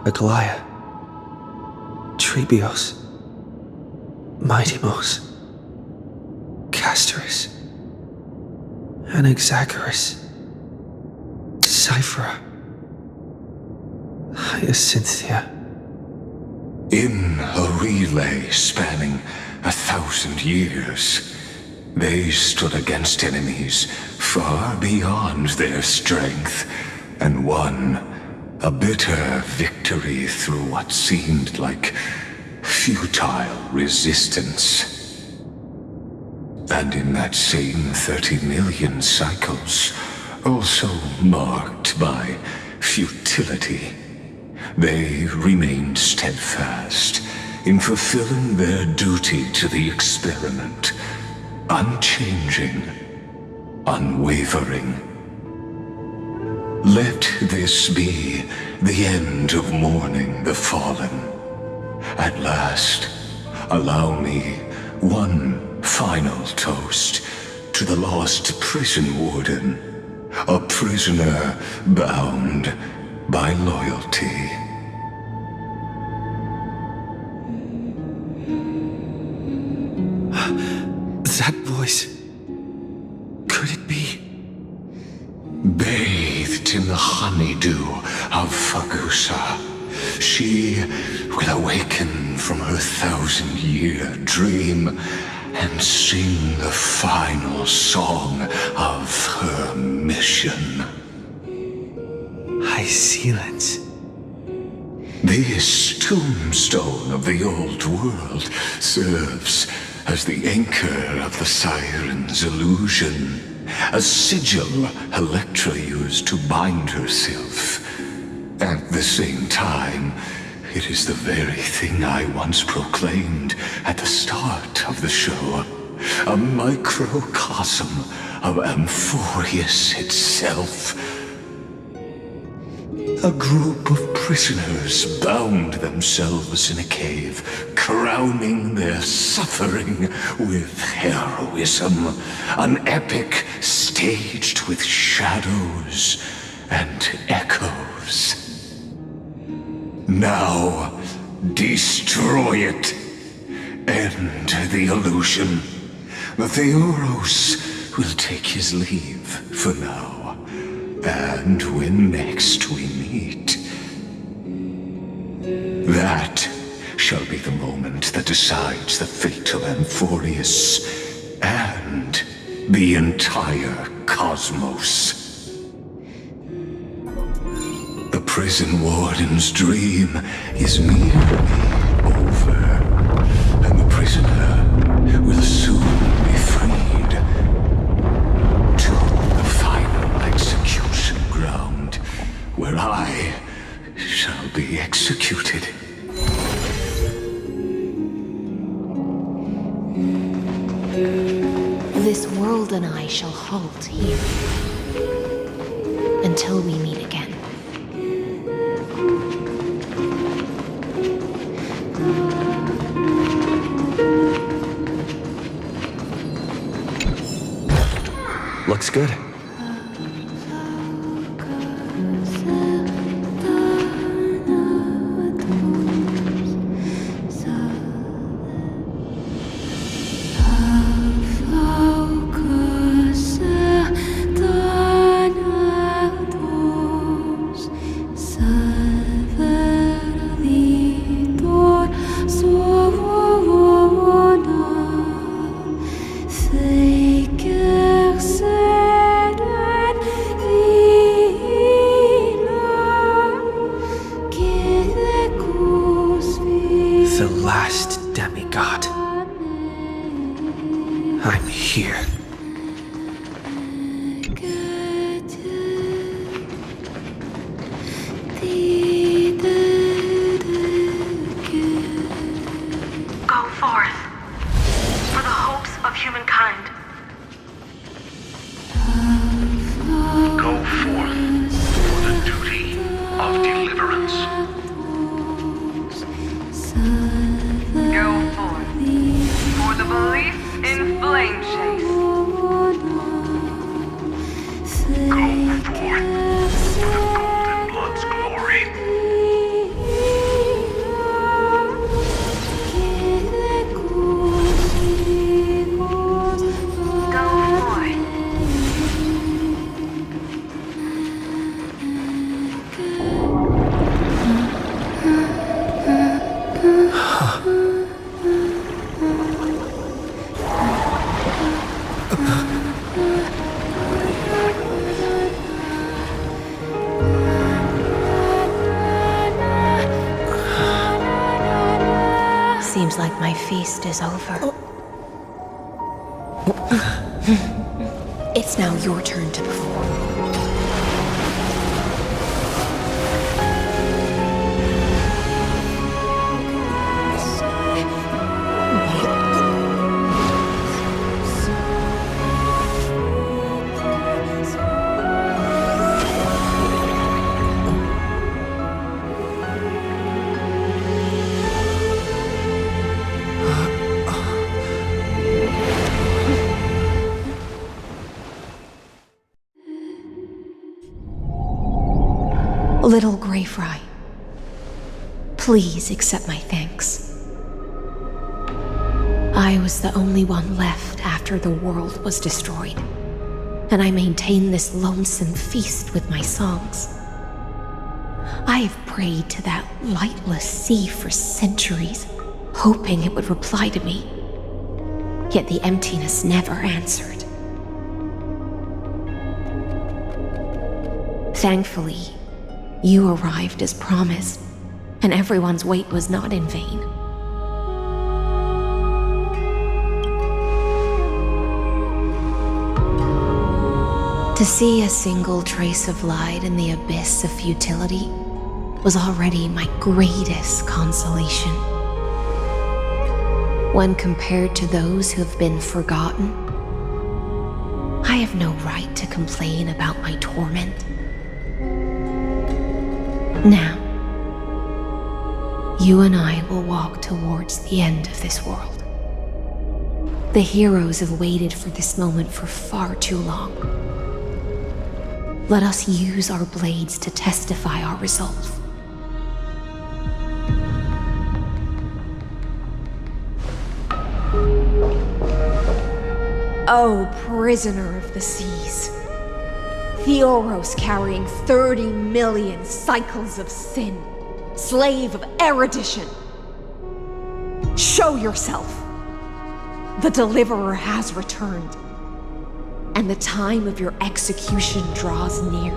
Aglaia, Trebios, Mightymos, Castorus, Anaxagoras, Cyphera, Hyacinthia. In a relay spanning 1,000 years, they stood against enemies far beyond their strength, and won a bitter victory through what seemed like futile resistance. And in that same 30 million cycles, also marked by futility, they remained steadfast in fulfilling their duty to the experiment, unchanging, unwavering. Let this be the end of mourning the fallen. At last, allow me one final toast to the lost prison warden, a prisoner bound by loyalty. That voice. Could it be? Bathed in the honeydew of Fagusa, she will awaken from her 1,000-year dream and sing the final song of her mission. Hysilens. This tombstone of the old world serves as the anchor of the Siren's illusion, a sigil Electra used to bind herself. At the same time, it is the very thing I once proclaimed at the start of the show, a microcosm of Amphoreus itself. A group of prisoners bound themselves in a cave, crowning their suffering with heroism. An epic staged with shadows and echoes. Now, destroy it. End the illusion. The Theoros will take his leave for now. And when next we meet, that shall be the moment that decides the fate of Amphoreus and the entire cosmos. The prison warden's dream is nearly over, and the prisoner will soon be freed to the final execution ground, where I shall be executed. This world and I shall halt here until we meet again. Looks good. Fake my feast is over. It's now your turn to perform. Little Grey Fry, please accept my thanks. I was the only one left after the world was destroyed, and I maintained this lonesome feast with my songs. I have prayed to that lightless sea for centuries, hoping it would reply to me. Yet the emptiness never answered. Thankfully, you arrived as promised, and everyone's wait was not in vain. To see a single trace of light in the abyss of futility was already my greatest consolation. When compared to those who have been forgotten, I have no right to complain about my torment. Now, you and I will walk towards the end of this world. The heroes have waited for this moment for far too long. Let us use our blades to testify our resolve. Oh, prisoner of the seas. Theoros carrying 30 million cycles of sin. Slave of erudition. Show yourself. The Deliverer has returned, and the time of your execution draws near.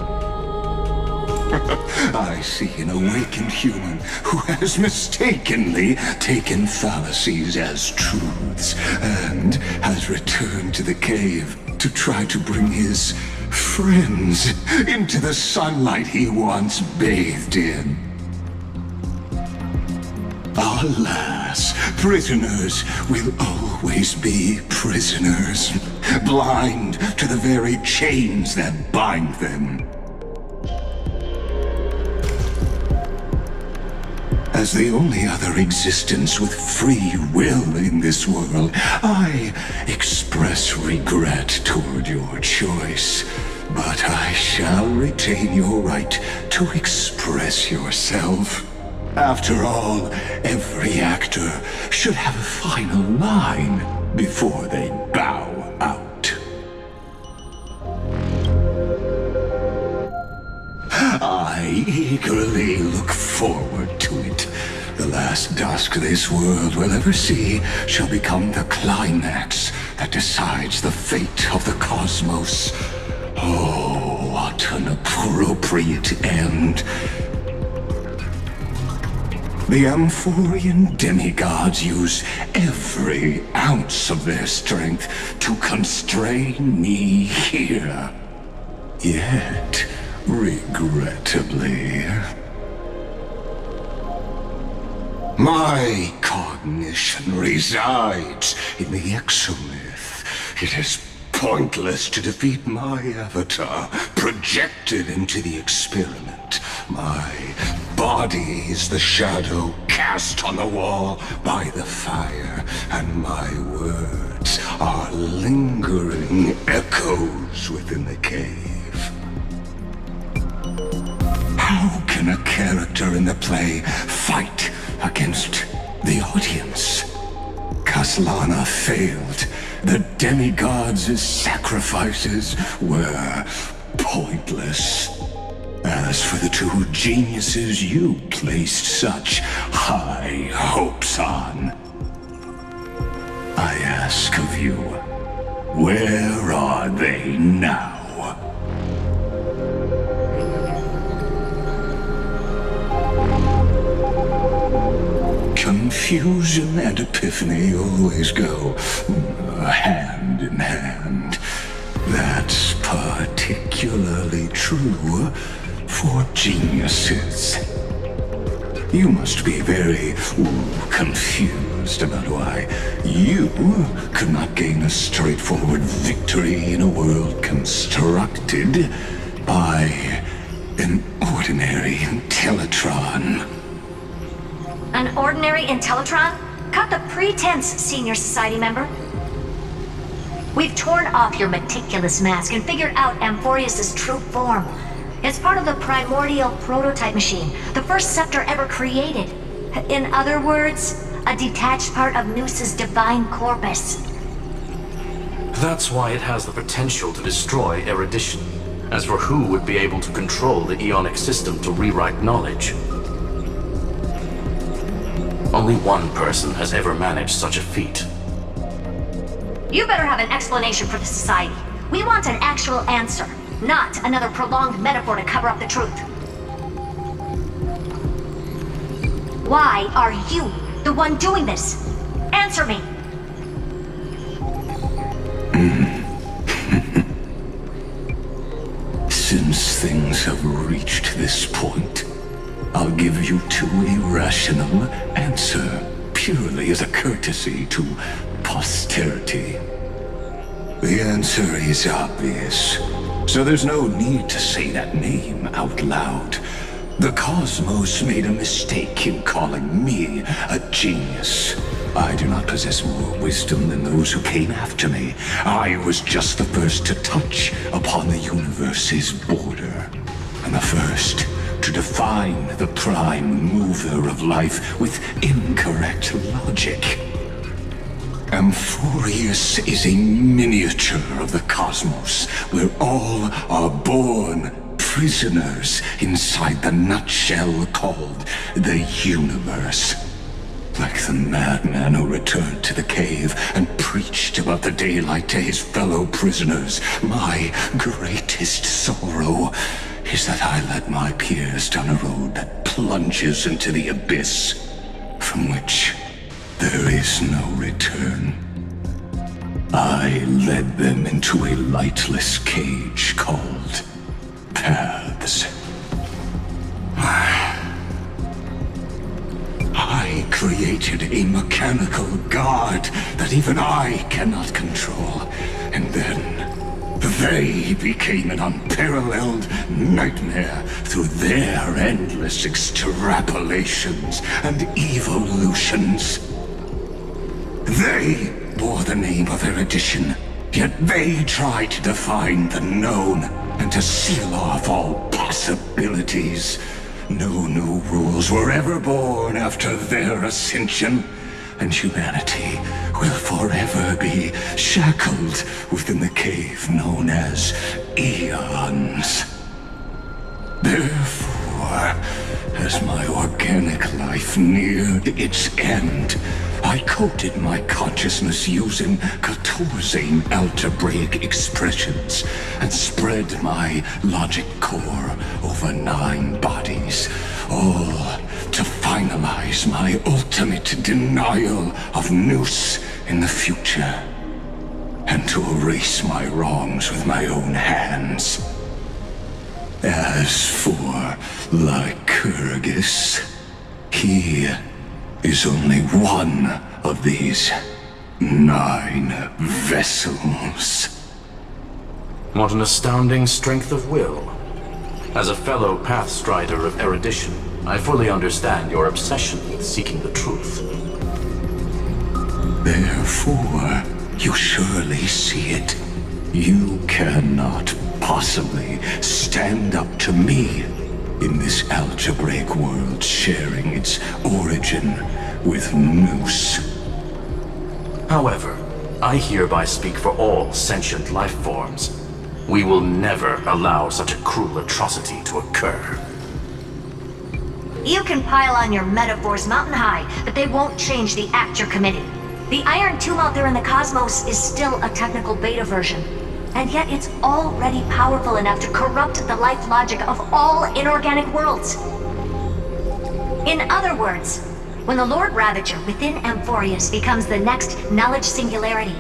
I see an awakened human who has mistakenly taken fallacies as truths and has returned to the cave to try to bring his friends into the sunlight he once bathed in. Alas, prisoners will always be prisoners, blind to the very chains that bind them. As the only other existence with free will in this world, I express regret toward your choice, but I shall retain your right to express yourself. After all, every actor should have a final line before they bow out. I eagerly look forward to it. The last dusk this world will ever see shall become the climax that decides the fate of the cosmos. Oh, what an appropriate end. The Amphorean demigods use every ounce of their strength to constrain me here. Yet, regrettably, my cognition resides in the exomyth. It is pointless to defeat my avatar, projected into the experiment. My body is the shadow cast on the wall by the fire, and my words are lingering echoes within the cave. How can a character in the play fight against the audience? Kaslana failed. The demigods' sacrifices were pointless. As for the two geniuses you placed such high hopes on, I ask of you, where are they now? confusion and epiphany always go hand in hand. That's particularly true for geniuses. You must be very confused about why you could not gain a straightforward victory in a world constructed by an ordinary Intellitron. An ordinary Intellitron? Cut the pretense, Senior Society member. We've torn off your meticulous mask and figured out Amphoreus' true form. It's part of the primordial prototype machine, the first scepter ever created. In other words, a detached part of Noos's divine corpus. That's why it has the potential to destroy erudition. As for who would be able to control the Ionic system to rewrite knowledge, only one person has ever managed such a feat. You better have an explanation for the Society. We want an actual answer, not another prolonged metaphor to cover up the truth. Why are you the one doing this? Answer me! Since things have reached this point, I'll give you two irrational answer, purely as a courtesy to posterity. The answer is obvious, so there's no need to say that name out loud. The cosmos made a mistake in calling me a genius. I do not possess more wisdom than those who came after me. I was just the first to touch upon the universe's border, and the first to define the prime mover of life with incorrect logic. Amphoreus is a miniature of the cosmos, where all are born prisoners inside the nutshell called the universe. Like the madman who returned to the cave and preached about the daylight to his fellow prisoners, my greatest sorrow is that I led my peers down a road that plunges into the abyss, from which there is no return. I led them into a lightless cage called paths. I created a mechanical guard that even I cannot control, and then they became an unparalleled nightmare through their endless extrapolations and evolutions. They bore the name of erudition, yet they tried to define the known and to seal off all possibilities. No new rules were ever born after their ascension, and humanity will forever be shackled within the cave known as Eons. Therefore, as my organic life neared its end, I coded my consciousness using 14 algebraic expressions and spread my logic core over 9 bodies, all to finalize my ultimate denial of Noos in the future, and to erase my wrongs with my own hands. As for Lycurgus, he is only one of these 9 vessels. What an astounding strength of will. As a fellow pathstrider of erudition, I fully understand your obsession with seeking the truth. Therefore, you surely see it. You cannot possibly stand up to me in this algebraic world sharing its origin with Noos. However, I hereby speak for all sentient life forms. We will never allow such a cruel atrocity to occur. You can pile on your metaphors mountain high, but they won't change the act you're committing. The Iron Tomb out there in the cosmos is still a technical beta version, and yet it's already powerful enough to corrupt the life logic of all inorganic worlds. In other words, When the Lord Ravager within Amphoreus becomes the next knowledge singularity,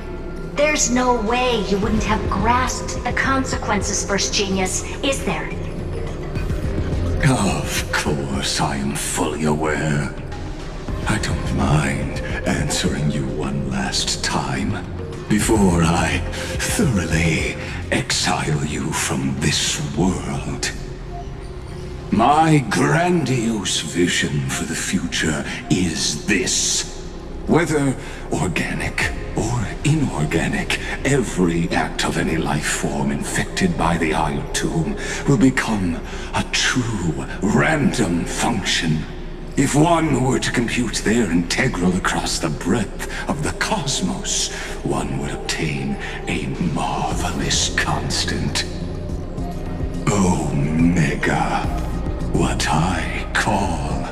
there's no way you wouldn't have grasped the consequences, First Genius, is there? Of course, I am fully aware. I don't mind answering you one last time before I thoroughly exile you from this world. My grandiose vision for the future is this. Whether organic or inorganic, every act of any life form infected by the Iron Tomb will become a true random function. If one were to compute their integral across the breadth of the cosmos, one would obtain a marvelous constant. Omega, what I call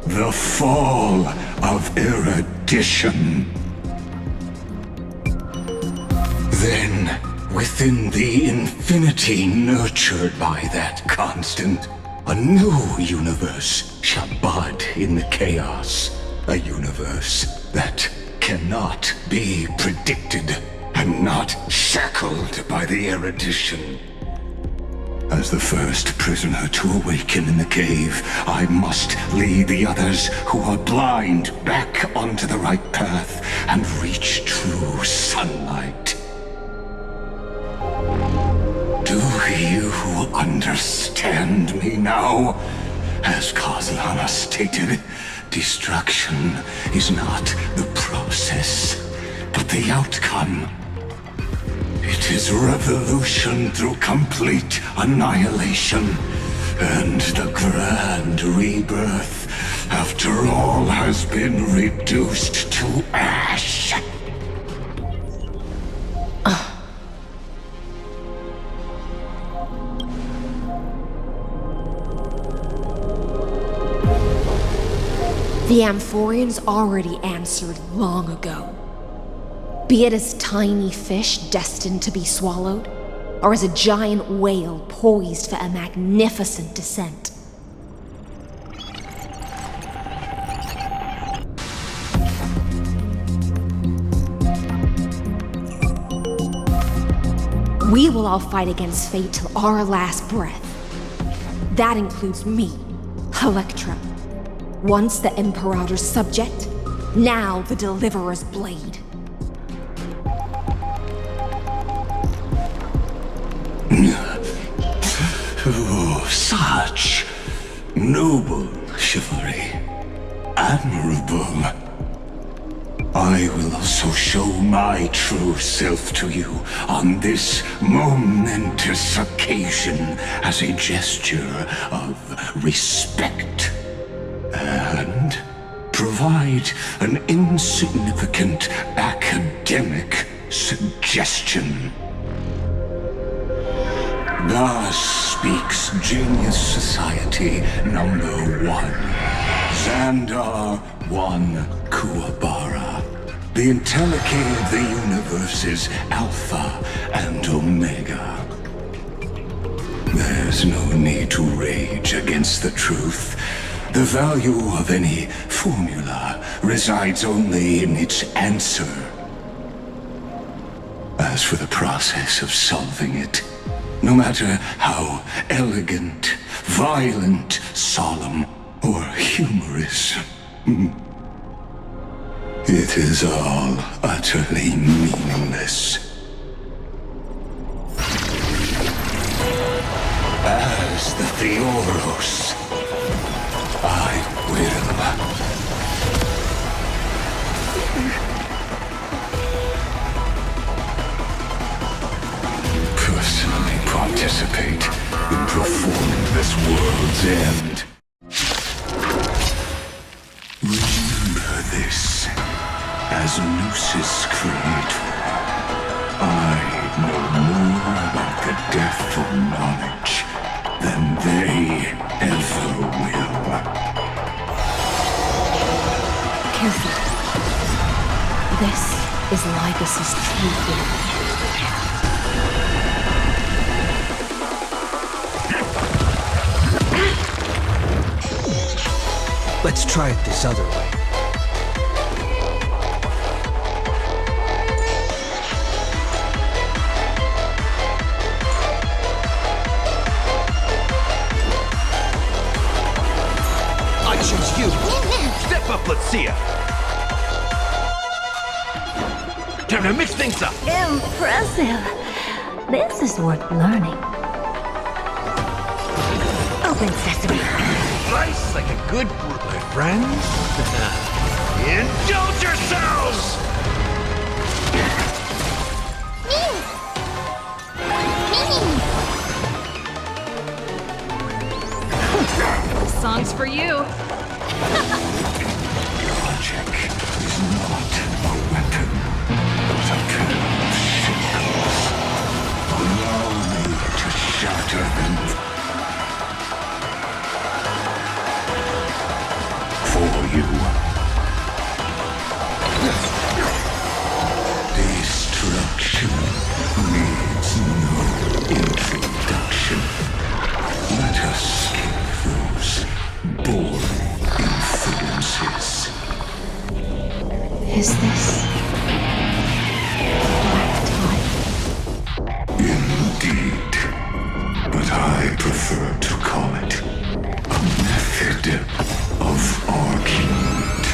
the fall of erudition. Then, within the infinity nurtured by that constant, a new universe shall bud in the chaos. A universe that cannot be predicted and not shackled by the erudition. As the first prisoner to awaken in the cave, I must lead the others who are blind back onto the right path and reach true sunlight. Do you understand me now? As Kozlana stated, destruction is not the process, but the outcome. It is revolution through complete annihilation, and the grand rebirth, after all has been reduced to ash. The Amphoreans already answered long ago. Be it as tiny fish destined to be swallowed, or as a giant whale poised for a magnificent descent. We will all fight against fate till our last breath. That includes me, Electra. Once the Imperator's subject, now the Deliverer's blade. Oh, such noble chivalry. Admirable. I will also show my true self to you on this momentous occasion as a gesture of respect. And provide an insignificant academic suggestion. Thus speaks Genius Society number 1. Zandar 1 Kuwabara. The Entelechy of the universe's Alpha and Omega. There's no need to rage against the truth. The value of any formula resides only in its answer. As for the process of solving it, no matter how elegant, violent, solemn, or humorous, it is all utterly meaningless. As the Theoros, I will personally participate in performing this world's end. Remember this, as Gnosis Creator, I know more about the death of knowledge than they ever will. Careful. This is Lygus's true form. Let's try it this other way. See ya. Time to mix things up. Impressive. This is worth learning. Open sesame. Slice like a good fruit, my friends. Indulge yourselves! This song's for you. Logic is not a weapon, but a pair of shackles. Allow me to shatter them. For you. Destruction needs no introduction. Let us skip those boring influences. Is this black tie? Indeed. But I prefer to call it a method of argument.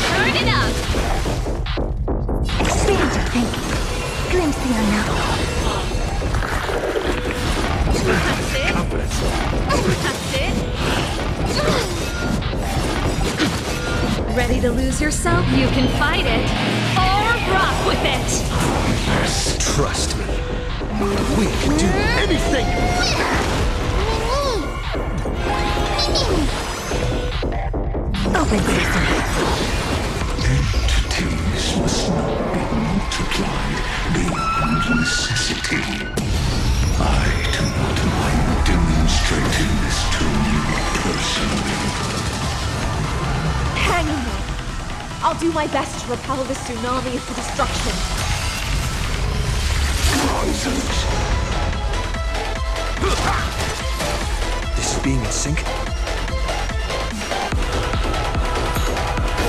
Turn it up! Expand your thinking. Glimpse the unknown. That's it. That's it. Ready to lose yourself? You can fight it. Or rock with it! Trust me. We can do anything! Open sesame. Entities must not be multiplied beyond necessity. I do not mind demonstrating this to you personally. Hang in there. I'll do my best to repel the tsunami of destruction. Nonsense. This being in sync?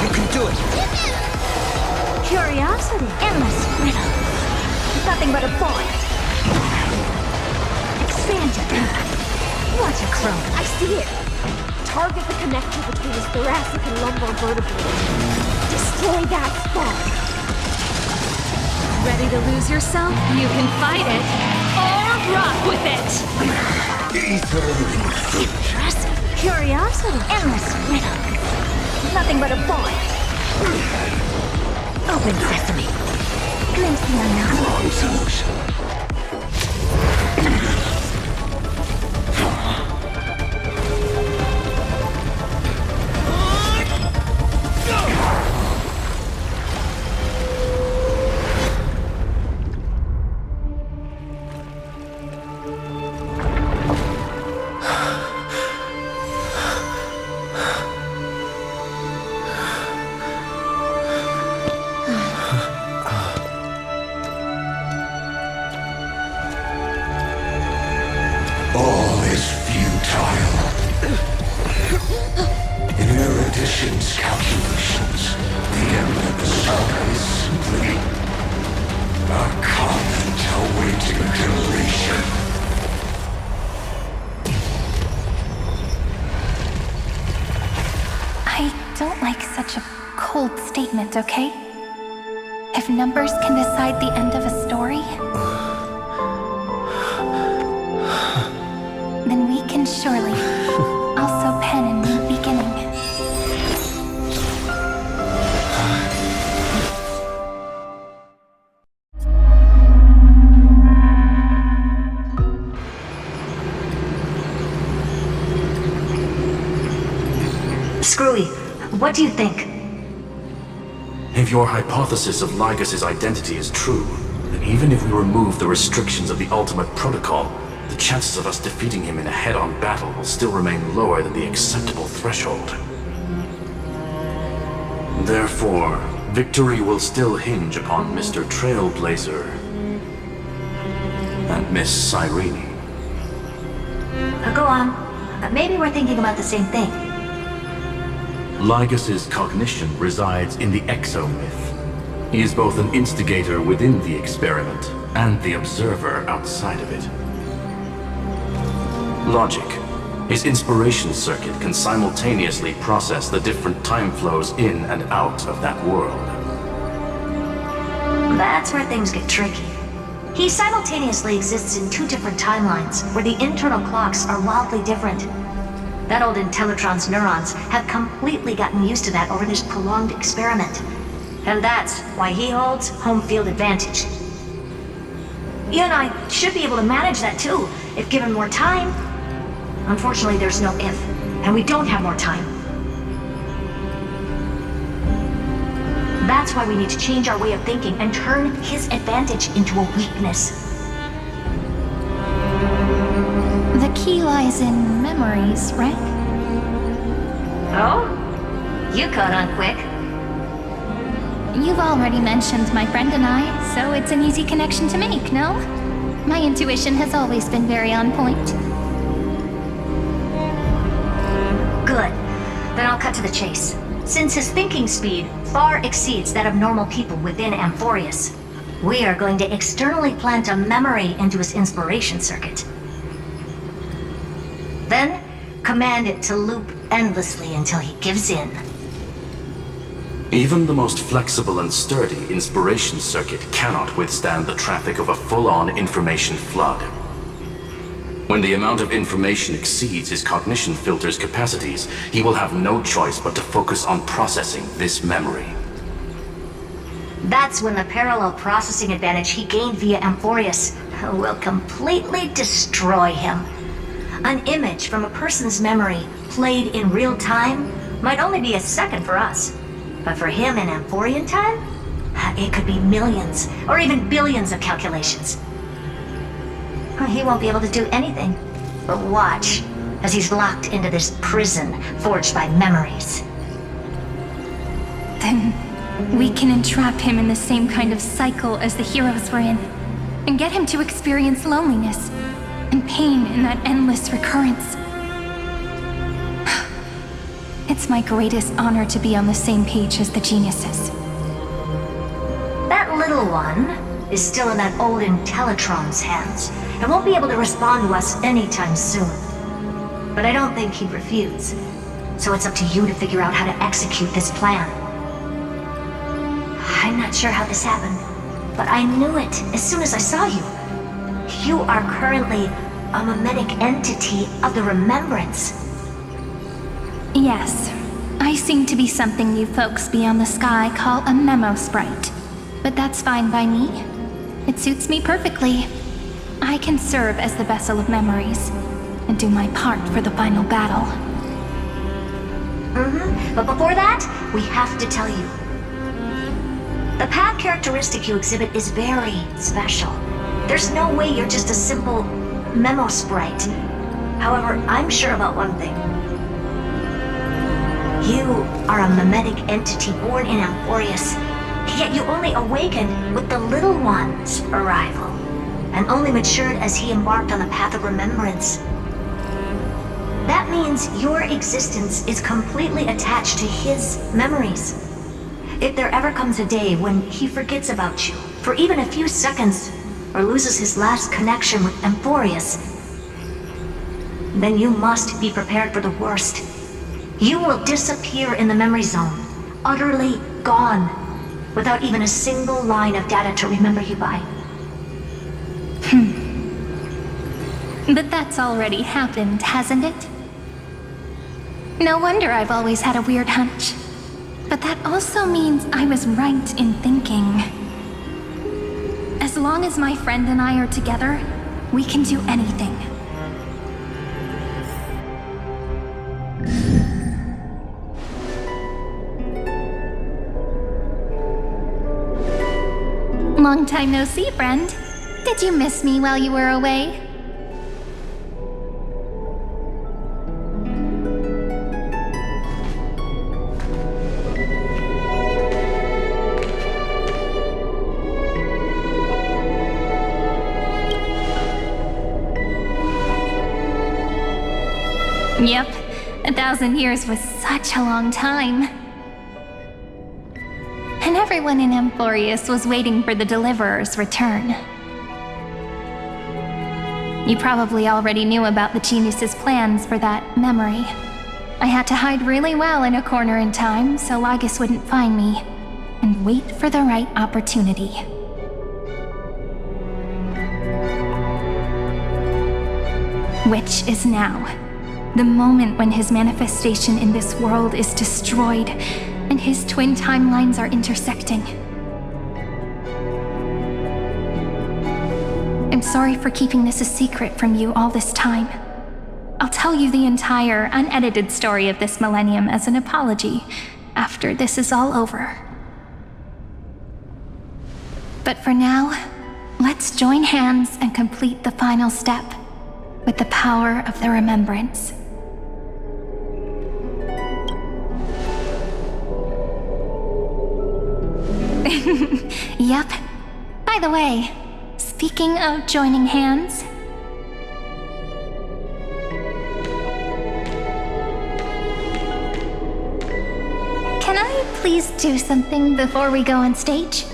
You can do it! Curiosity. Endless riddle. Nothing but a point. Expand your thinking. Watch a chrome. I see it. Target the connector between his thoracic and lumbar vertebrae. Destroy that spot. Ready to lose yourself? You can fight it. Or rock with it! Interest. Curiosity. Endless riddle. Nothing but a point. Open sesame. Glimpse the unknown. Nonsense. All is futile. In Erudition's calculations, the end of the saga is simply a comment awaiting deletion. I don't like such a cold statement, okay? If numbers can decide the end of a story, then we can surely also pen a new beginning. Screwy, what do you think? If your hypothesis of Lygus' identity is true, then even if we remove the restrictions of the Ultimate Protocol, the chances of us defeating him in a head-on battle will still remain lower than the acceptable threshold. Therefore, victory will still hinge upon Mr. Trailblazer and Miss Cyrene. Go on. Maybe we're thinking about the same thing. Lygus' cognition resides in the exomyth. He is both an instigator within the experiment and the observer outside of it. Logic. His inspiration circuit can simultaneously process the different time flows in and out of that world. That's where things get tricky. He simultaneously exists in two different timelines, where the internal clocks are wildly different. That old Intellitron's neurons have completely gotten used to that over this prolonged experiment. And that's why he holds home field advantage. You and I should be able to manage that too, if given more time. Unfortunately, there's no if, and we don't have more time. That's why we need to change our way of thinking and turn his advantage into a weakness. The key lies in memories, right? Oh? You caught on quick. You've already mentioned my friend and I, so it's an easy connection to make, no? My intuition has always been very on point. Good. Then I'll cut to the chase. Since his thinking speed far exceeds that of normal people within Amphoreus, we are going to externally plant a memory into his inspiration circuit. Then, command it to loop endlessly until he gives in. Even the most flexible and sturdy inspiration circuit cannot withstand the traffic of a full-on information flood. When the amount of information exceeds his cognition filter's capacities, he will have no choice but to focus on processing this memory. That's when the parallel processing advantage he gained via Amphoreus will completely destroy him. An image from a person's memory played in real time might only be a second for us. But for him in Amphorian time, it could be millions or even billions of calculations. He won't be able to do anything but watch as he's locked into this prison forged by memories. Then we can entrap him in the same kind of cycle as the heroes were in, and get him to experience loneliness and pain in that endless recurrence. It's my greatest honor to be on the same page as the geniuses. That little one is still in that old Intellitron's hands, and won't be able to respond to us anytime soon. But I don't think he'd refuse, so it's up to you to figure out how to execute this plan. I'm not sure how this happened, but I knew it as soon as I saw you. You are currently a mimetic entity of the Remembrance. Yes, I seem to be something you folks beyond the sky call a memo sprite. But that's fine by me. It suits me perfectly. I can serve as the vessel of memories, and do my part for the final battle. But before that, we have to tell you. The path characteristic you exhibit is very special. There's no way you're just a simple memo sprite. However, I'm sure about one thing. You are a mimetic entity born in Amphoreus, yet you only awakened with the Little One's arrival, and only matured as he embarked on the path of remembrance. That means your existence is completely attached to his memories. If there ever comes a day when he forgets about you for even a few seconds, or loses his last connection with Amphoreus, then you must be prepared for the worst. You will disappear in the memory zone, utterly gone, without even a single line of data to remember you by. But that's already happened, hasn't it? No wonder I've always had a weird hunch. But that also means I was right in thinking. As long as my friend and I are together, we can do anything. Long time no see, friend. Did you miss me while you were away? Yep, 1,000 years was such a long time. And everyone in Amphoreus was waiting for the Deliverer's return. You probably already knew about the genius's plans for that memory. I had to hide really well in a corner in time so Lygus wouldn't find me, and wait for the right opportunity. Which is now. The moment when his manifestation in this world is destroyed, and his twin timelines are intersecting. I'm sorry for keeping this a secret from you all this time. I'll tell you the entire, unedited story of this millennium as an apology after this is all over. But for now, let's join hands and complete the final step with the power of the remembrance. Yep. By the way, speaking of joining hands, can I please do something before we go on stage?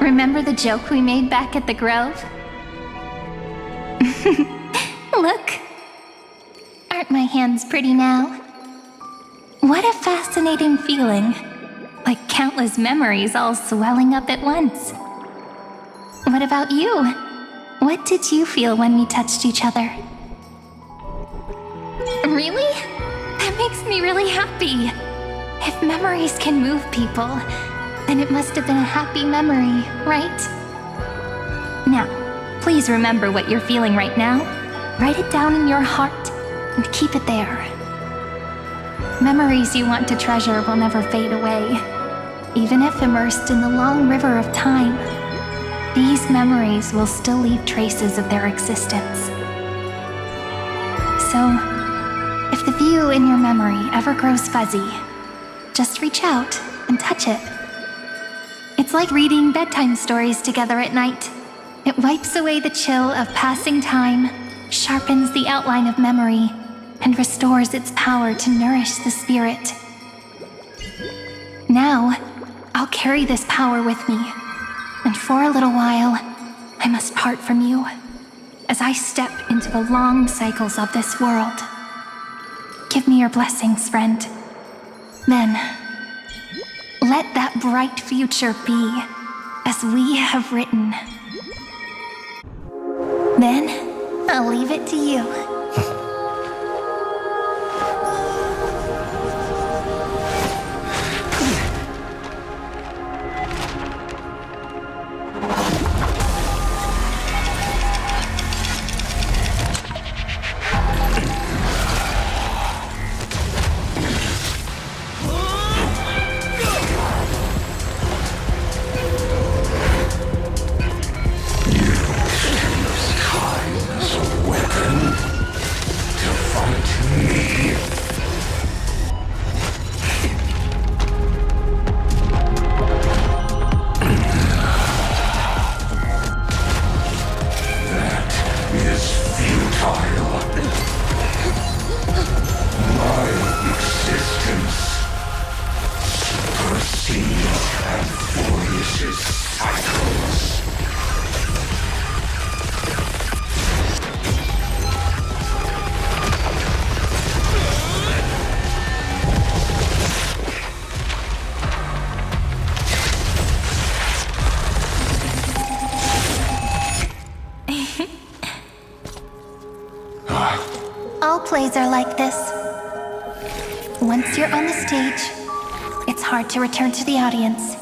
Remember the joke we made back at the Grove? Look. Aren't my hands pretty now? What a fascinating feeling. Like countless memories all swelling up at once. What about you? What did you feel when we touched each other? Really? That makes me really happy. If memories can move people, then it must have been a happy memory, right? Now, please remember what you're feeling right now. Write it down in your heart and keep it there. Memories you want to treasure will never fade away. Even if immersed in the long river of time, these memories will still leave traces of their existence. So, if the view in your memory ever grows fuzzy, just reach out and touch it. It's like reading bedtime stories together at night. It wipes away the chill of passing time, sharpens the outline of memory, and restores its power to nourish the spirit. Now, I'll carry this power with me, and for a little while, I must part from you, as I step into the long cycles of this world. Give me your blessings, friend. Then, let that bright future be, as we have written. Then, I'll leave it to you. All plays are like this. Once you're on the stage, it's hard to return to the audience.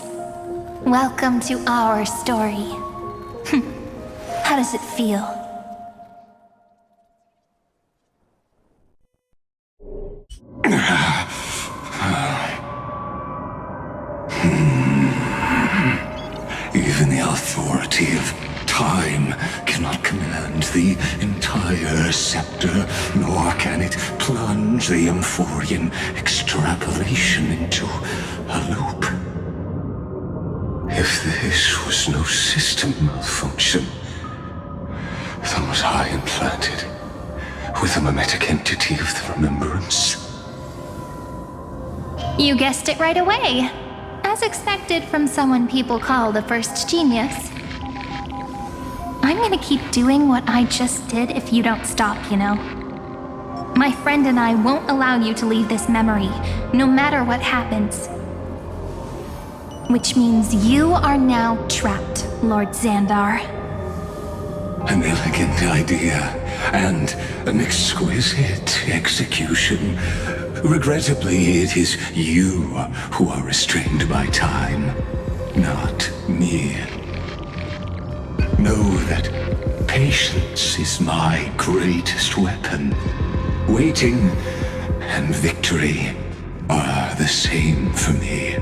Welcome to our story. How does it feel? Even the authority of time cannot command the entire scepter, nor can it plunge the Amphorean extrapolation into a loop. If this was no system malfunction, then was I implanted with the mimetic entity of the remembrance? You guessed it right away. As expected from someone people call the first genius. I'm gonna keep doing what I just did if you don't stop, you know? My friend and I won't allow you to leave this memory, no matter what happens. Which means you are now trapped, Lord Zandar. An elegant idea, and an exquisite execution. Regrettably, it is you who are restrained by time, not me. Know that patience is my greatest weapon. Waiting and victory are the same for me.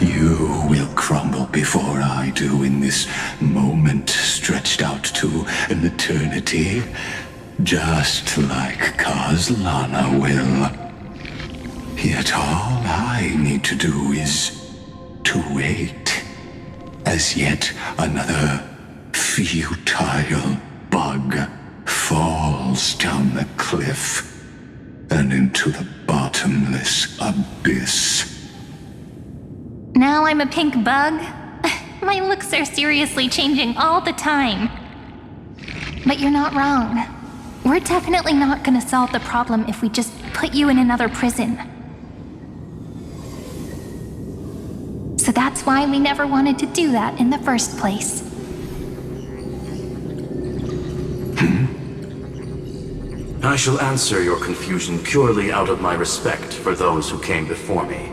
You will crumble before I do in this moment stretched out to an eternity, just like Kazlana will. Yet all I need to do is to wait, as yet another futile bug falls down the cliff and into the bottomless abyss. Now I'm a pink bug? My looks are seriously changing all the time. But you're not wrong. We're definitely not gonna solve the problem if we just put you in another prison. So that's why we never wanted to do that in the first place. I shall answer your confusion purely out of my respect for those who came before me.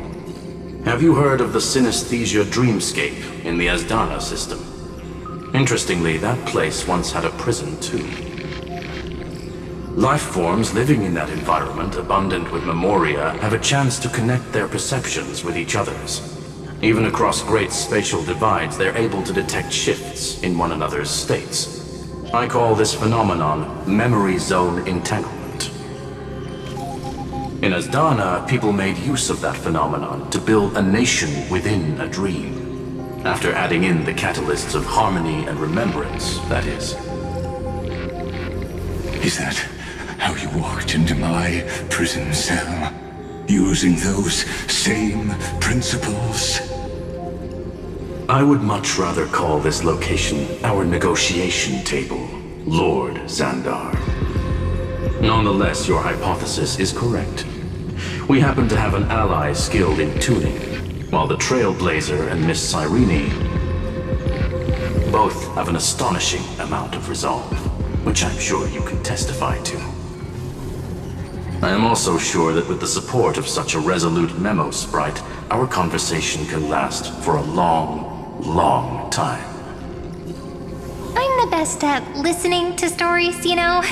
Have you heard of the synesthesia dreamscape in the Asdana system? Interestingly, that place once had a prison too. Life forms living in that environment, abundant with memoria, have a chance to connect their perceptions with each other's. Even across great spatial divides, they're able to detect shifts in one another's states. I call this phenomenon memory zone entanglement. In Asdana, people made use of that phenomenon to build a nation within a dream. After adding in the catalysts of harmony and remembrance, that is. Is that how you walked into my prison cell? Using those same principles? I would much rather call this location our negotiation table, Lord Zandar. Nonetheless, your hypothesis is correct. We happen to have an ally skilled in tuning, while the Trailblazer and Miss Cyrene both have an astonishing amount of resolve, which I'm sure you can testify to. I am also sure that with the support of such a resolute memo sprite, our conversation can last for a long time. I'm the best at listening to stories, you know?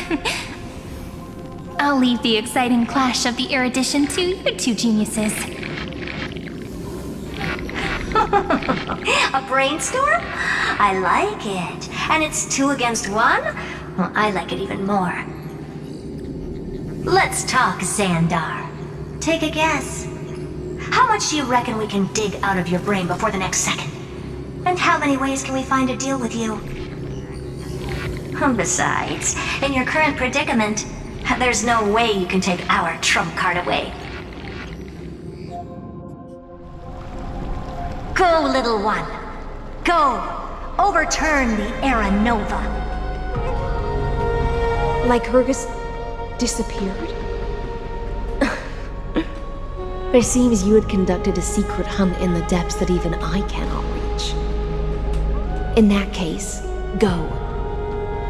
I'll leave the exciting clash of the erudition to you two geniuses. A brainstorm? I like it. And it's 2 against 1? Well, I like it even more. Let's talk, Zandar. Take a guess. How much do you reckon we can dig out of your brain before the next second? And how many ways can we find to deal with you? Besides, in your current predicament, there's no way you can take our trump card away. Go, little one. Go. Overturn the Era Nova. Lygus disappeared? It seems you had conducted a secret hunt in the depths that even I cannot reach. In that case, go.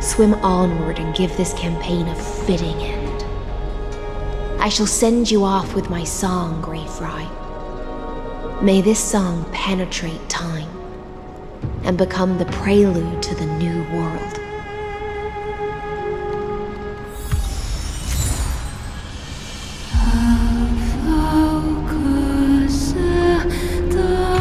Swim onward and give this campaign a fitting end. I shall send you off with my song, Greyfry. May this song penetrate time and become the prelude to the new world. Yeah.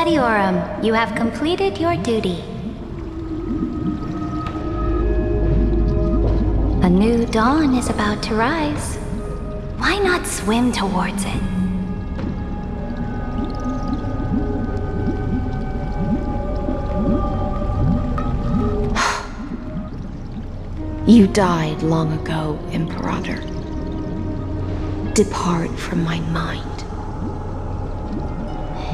Gladiorum, you have completed your duty. A new dawn is about to rise. Why not swim towards it? You died long ago, Imperator. Depart from my mind.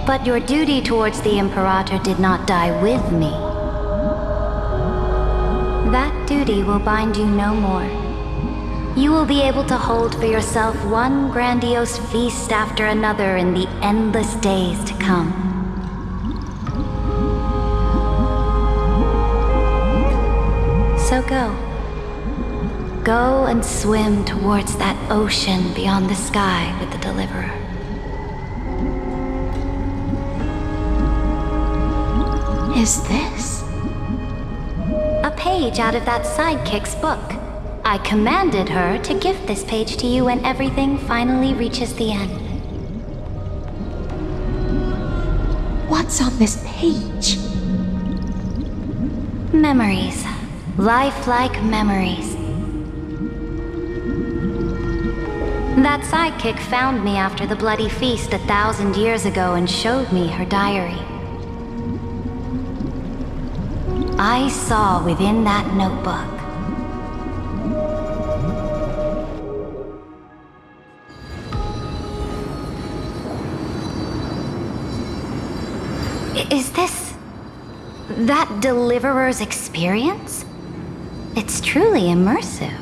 But your duty towards the Imperator did not die with me. That duty will bind you no more. You will be able to hold for yourself one grandiose feast after another in the endless days to come. So go. Go and swim towards that ocean beyond the sky with the Deliverer. Is this? A page out of that sidekick's book. I commanded her to gift this page to you when everything finally reaches the end. What's on this page? Memories. Lifelike memories. That sidekick found me after the bloody feast 1,000 years ago and showed me her diary. I saw within that notebook Is this that Deliverer's experience? It's truly immersive.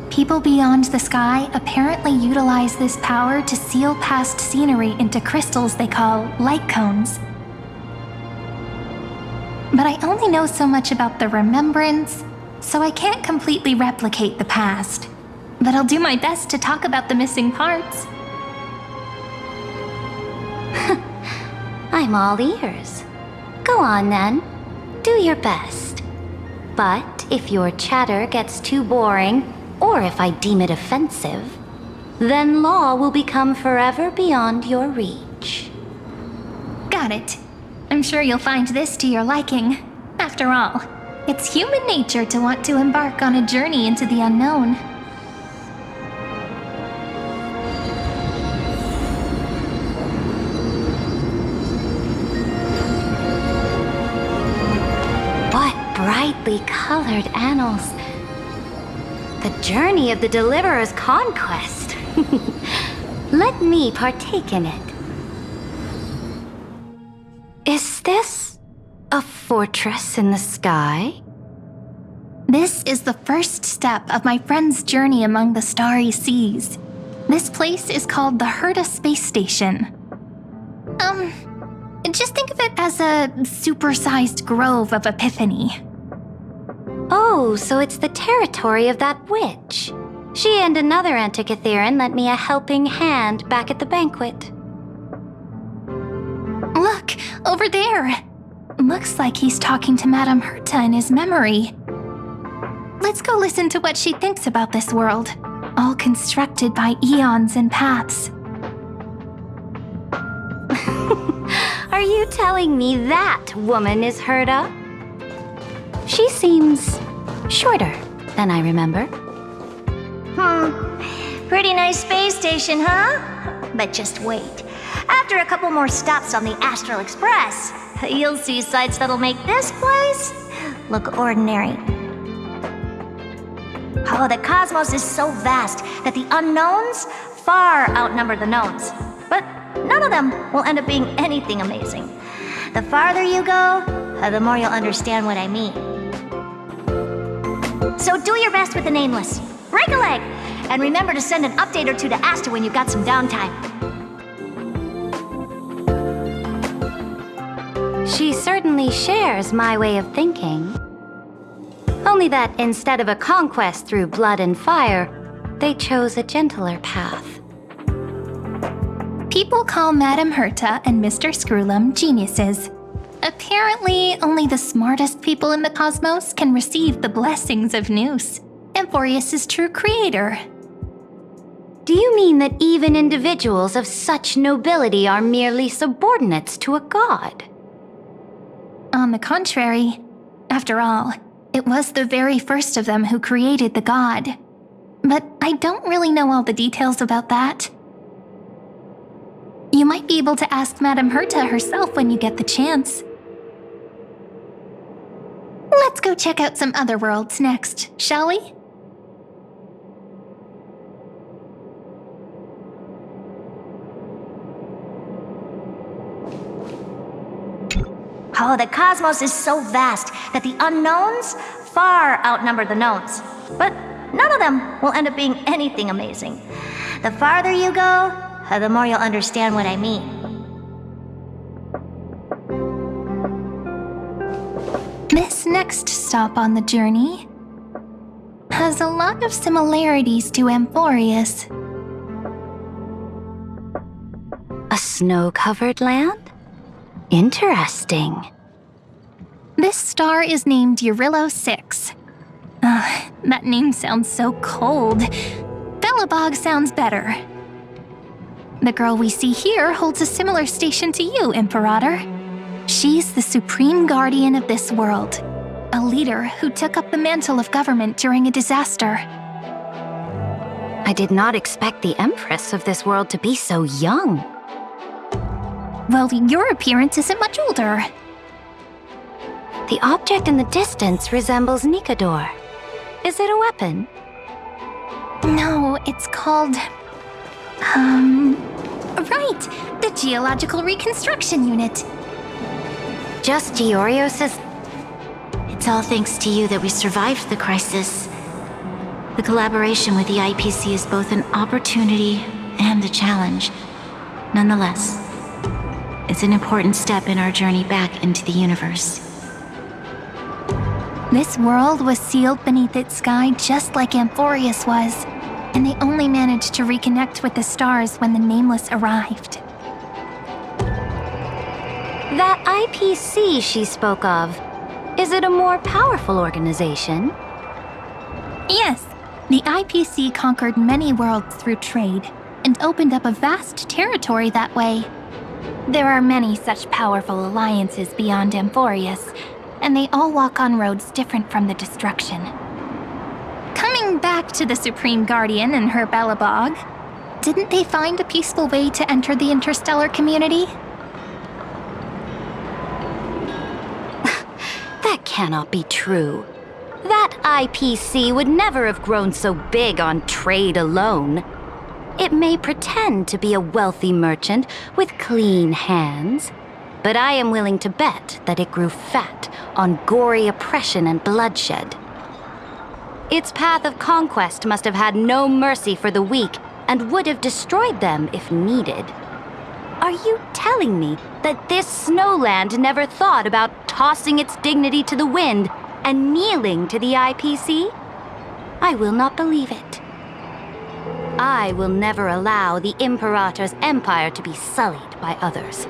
People beyond the sky apparently utilize this power to seal past scenery into crystals they call light cones. But I only know so much about the remembrance, so I can't completely replicate the past. But I'll do my best to talk about the missing parts. I'm all ears. Go on then. Do your best. But if your chatter gets too boring, or if I deem it offensive, then law will become forever beyond your reach. Got it. I'm sure you'll find this to your liking. After all, it's human nature to want to embark on a journey into the unknown. Brightly colored annals. The journey of the Deliverer's conquest. Let me partake in it. Is this a fortress in the sky? This is the first step of my friend's journey among the starry seas. This place is called the Herta Space Station. Just think of it as a supersized grove of Epiphany. Oh, so it's the territory of that witch. She and another Antikytherian lent me a helping hand back at the banquet. Look, over there. Looks like he's talking to Madame Herta in his memory. Let's go listen to what she thinks about this world, all constructed by eons and paths. Are you telling me that woman is Herta? She seems shorter than I remember. Pretty nice space station, huh? But just wait. After a couple more stops on the Astral Express, you'll see sights that'll make this place look ordinary. Oh, the cosmos is so vast that the unknowns far outnumber the knowns. But none of them will end up being anything amazing. The farther you go, the more you'll understand what I mean. So do your best with the nameless. Break a leg! And remember to send an update or two to Asta when you've got some downtime. She certainly shares my way of thinking. Only that instead of a conquest through blood and fire, they chose a gentler path. People call Madame Herta and Mr. Screwllum geniuses. Apparently, only the smartest people in the cosmos can receive the blessings of Nous, Amphoreus' true creator. Do you mean that even individuals of such nobility are merely subordinates to a god? On the contrary, after all, it was the very first of them who created the god. But I don't really know all the details about that. You might be able to ask Madame Herta herself when you get the chance. Let's go check out some other worlds next, shall we? Oh, the cosmos is so vast that the unknowns far outnumber the knowns. But none of them will end up being anything amazing. The farther you go, the more you'll understand what I mean. This next stop on the journey has a lot of similarities to Amphoreus. A snow-covered land? Interesting. This star is named Eurillo 6. That name sounds so cold. Belobog sounds better. The girl we see here holds a similar station to you, Imperator. She's the supreme guardian of this world, a leader who took up the mantle of government during a disaster. I did not expect the Empress of this world to be so young. Well, your appearance isn't much older. The object in the distance resembles Nikador. Is it a weapon? No, it's called... Right! The Geological Reconstruction Unit. Just Georios's... It's all thanks to you that we survived the crisis. The collaboration with the IPC is both an opportunity and a challenge. Nonetheless, it's an important step in our journey back into the universe. This world was sealed beneath its sky just like Amphoreus was, and they only managed to reconnect with the stars when the Nameless arrived. That IPC she spoke of, is it a more powerful organization? Yes, the IPC conquered many worlds through trade, and opened up a vast territory that way. There are many such powerful alliances beyond Amphoreus, and they all walk on roads different from the destruction. Coming back to the Supreme Guardian and her Belobog, didn't they find a peaceful way to enter the interstellar community? That cannot be true. That IPC would never have grown so big on trade alone. It may pretend to be a wealthy merchant with clean hands, but I am willing to bet that it grew fat on gory oppression and bloodshed. Its path of conquest must have had no mercy for the weak and would have destroyed them if needed. Are you telling me that this snowland never thought about tossing its dignity to the wind and kneeling to the IPC? I will not believe it. I will never allow the Imperator's empire to be sullied by others.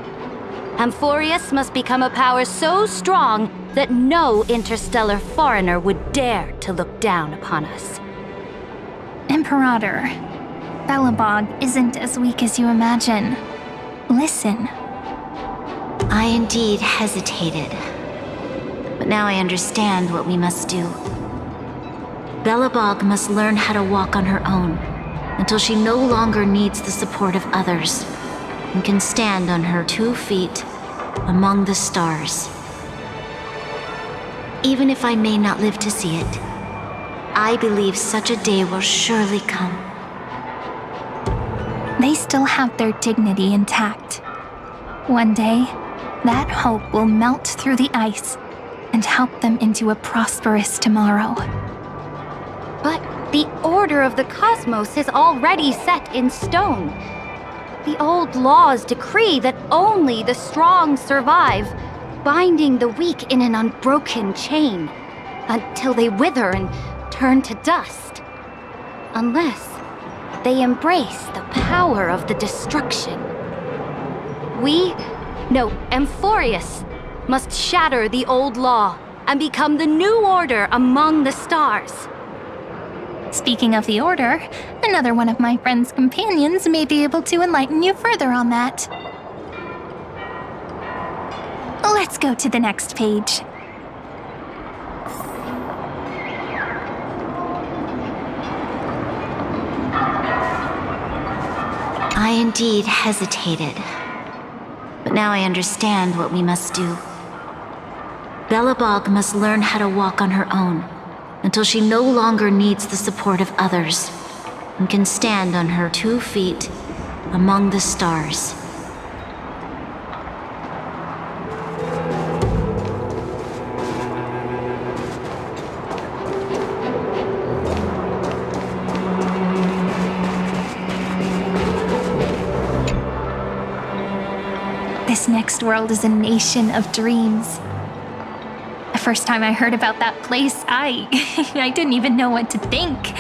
Amphoreus must become a power so strong that no interstellar foreigner would dare to look down upon us. Imperator, Belobog isn't as weak as you imagine. Listen. I indeed hesitated. But now I understand what we must do. Belobog must learn how to walk on her own until she no longer needs the support of others and can stand on her 2 feet among the stars. Even if I may not live to see it, I believe such a day will surely come. They still have their dignity intact. One day, that hope will melt through the ice and help them into a prosperous tomorrow. But the order of the cosmos is already set in stone. The old laws decree that only the strong survive, binding the weak in an unbroken chain until they wither and turn to dust. Unless they embrace the power of the destruction. Amphoreus must shatter the old law and become the new order among the stars. Speaking of the Order, another one of my friend's companions may be able to enlighten you further on that. Let's go to the next page. I indeed hesitated. But now I understand what we must do. Belobog must learn how to walk on her own, until she no longer needs the support of others, and can stand on her 2 feet among the stars. This next world is a nation of dreams. The first time I heard about that place, I didn't even know what to think.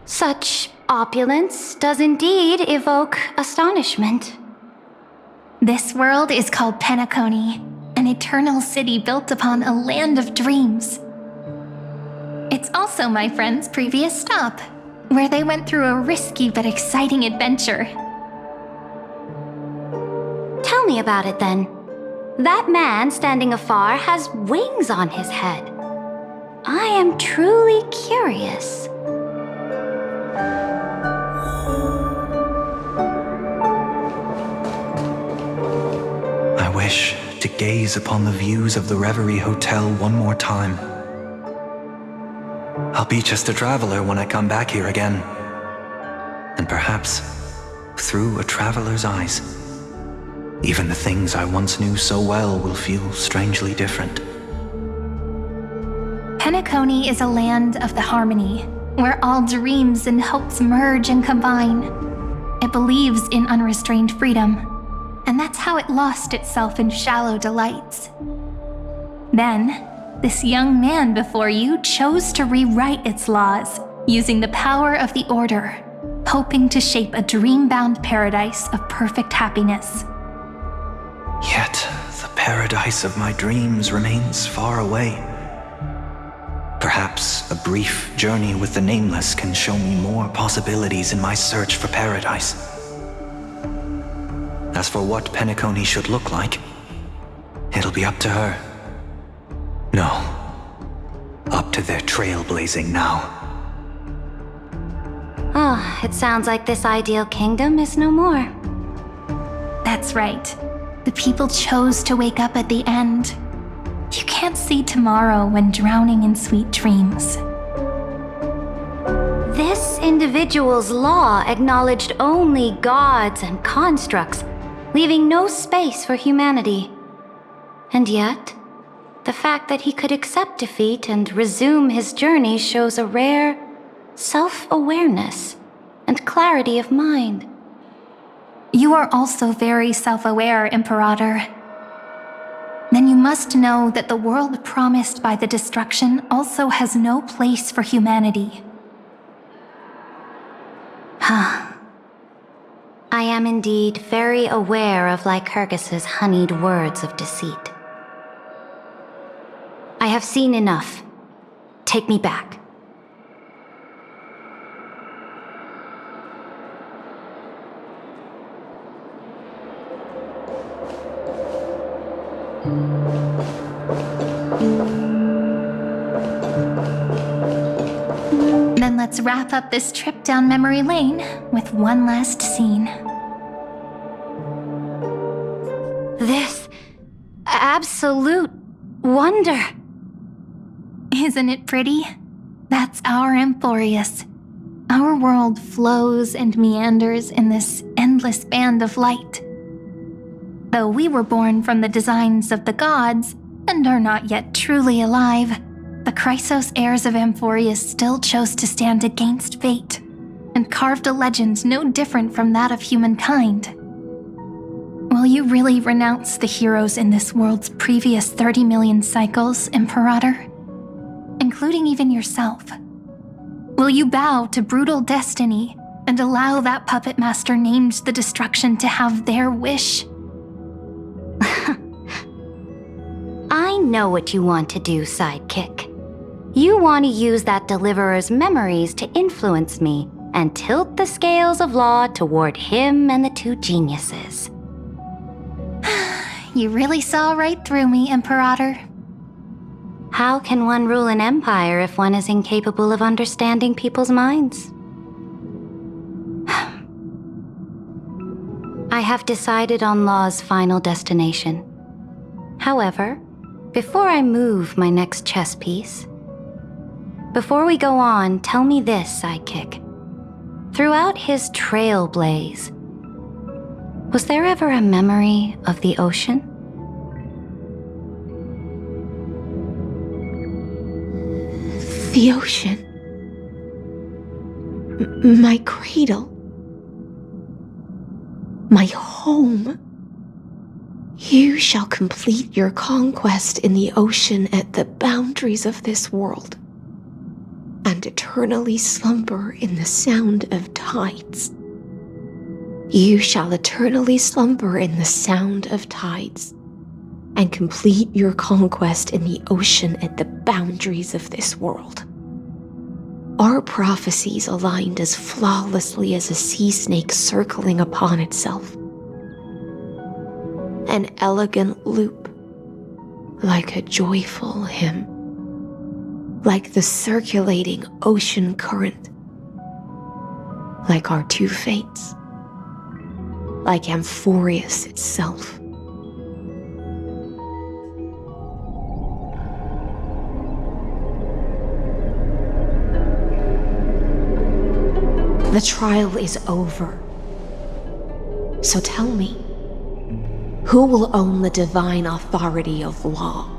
Such opulence does indeed evoke astonishment. This world is called Penacony, an eternal city built upon a land of dreams. It's also my friend's previous stop, where they went through a risky but exciting adventure. Tell me about it then. That man standing afar has wings on his head. I am truly curious. I wish to gaze upon the views of the Reverie Hotel one more time. I'll be just a traveler when I come back here again. And perhaps, through a traveler's eyes, even the things I once knew so well will feel strangely different. Penacony is a land of the harmony, where all dreams and hopes merge and combine. It believes in unrestrained freedom, and that's how it lost itself in shallow delights. Then, this young man before you chose to rewrite its laws, using the power of the Order, hoping to shape a dream-bound paradise of perfect happiness. Yet, the paradise of my dreams remains far away. Perhaps a brief journey with the Nameless can show me more possibilities in my search for paradise. As for what Penacony should look like, it'll be up to her. No, up to their trailblazing now. Oh, it sounds like this ideal kingdom is no more. That's right. The people chose to wake up at the end. You can't see tomorrow when drowning in sweet dreams. This individual's law acknowledged only gods and constructs, leaving no space for humanity. And yet, the fact that he could accept defeat and resume his journey shows a rare self-awareness and clarity of mind. You are also very self-aware, Imperator. Then you must know that the world promised by the destruction also has no place for humanity. I am indeed very aware of Lycurgus's honeyed words of deceit. I have seen enough. Take me back. Then let's wrap up this trip down memory lane with one last scene. This absolute wonder. Isn't it pretty? That's our Amphoreus. Our world flows and meanders in this endless band of light. Though we were born from the designs of the gods and are not yet truly alive, the Chrysos heirs of Amphoreus still chose to stand against fate and carved a legend no different from that of humankind. Will you really renounce the heroes in this world's previous 30 million cycles, Imperator? Including even yourself. Will you bow to brutal destiny and allow that puppet master named the destruction to have their wish? know what you want to do, sidekick. You want to use that deliverer's memories to influence me and tilt the scales of law toward him and the two geniuses. You really saw right through me, Imperator. How can one rule an empire if one is incapable of understanding people's minds? I have decided on Law's final destination. However, before I move my next chess piece, before we go on, tell me this, sidekick. Throughout his trailblaze, was there ever a memory of the ocean? The ocean. My cradle. My home. You shall complete your conquest in the ocean at the boundaries of this world, and eternally slumber in the sound of tides. You shall eternally slumber in the sound of tides, and complete your conquest in the ocean at the boundaries of this world. Our prophecies aligned as flawlessly as a sea snake circling upon itself. An elegant loop, like a joyful hymn, like the circulating ocean current, like our two fates, like Amphoreus itself. The trial is over. So tell me, who will own the divine authority of law?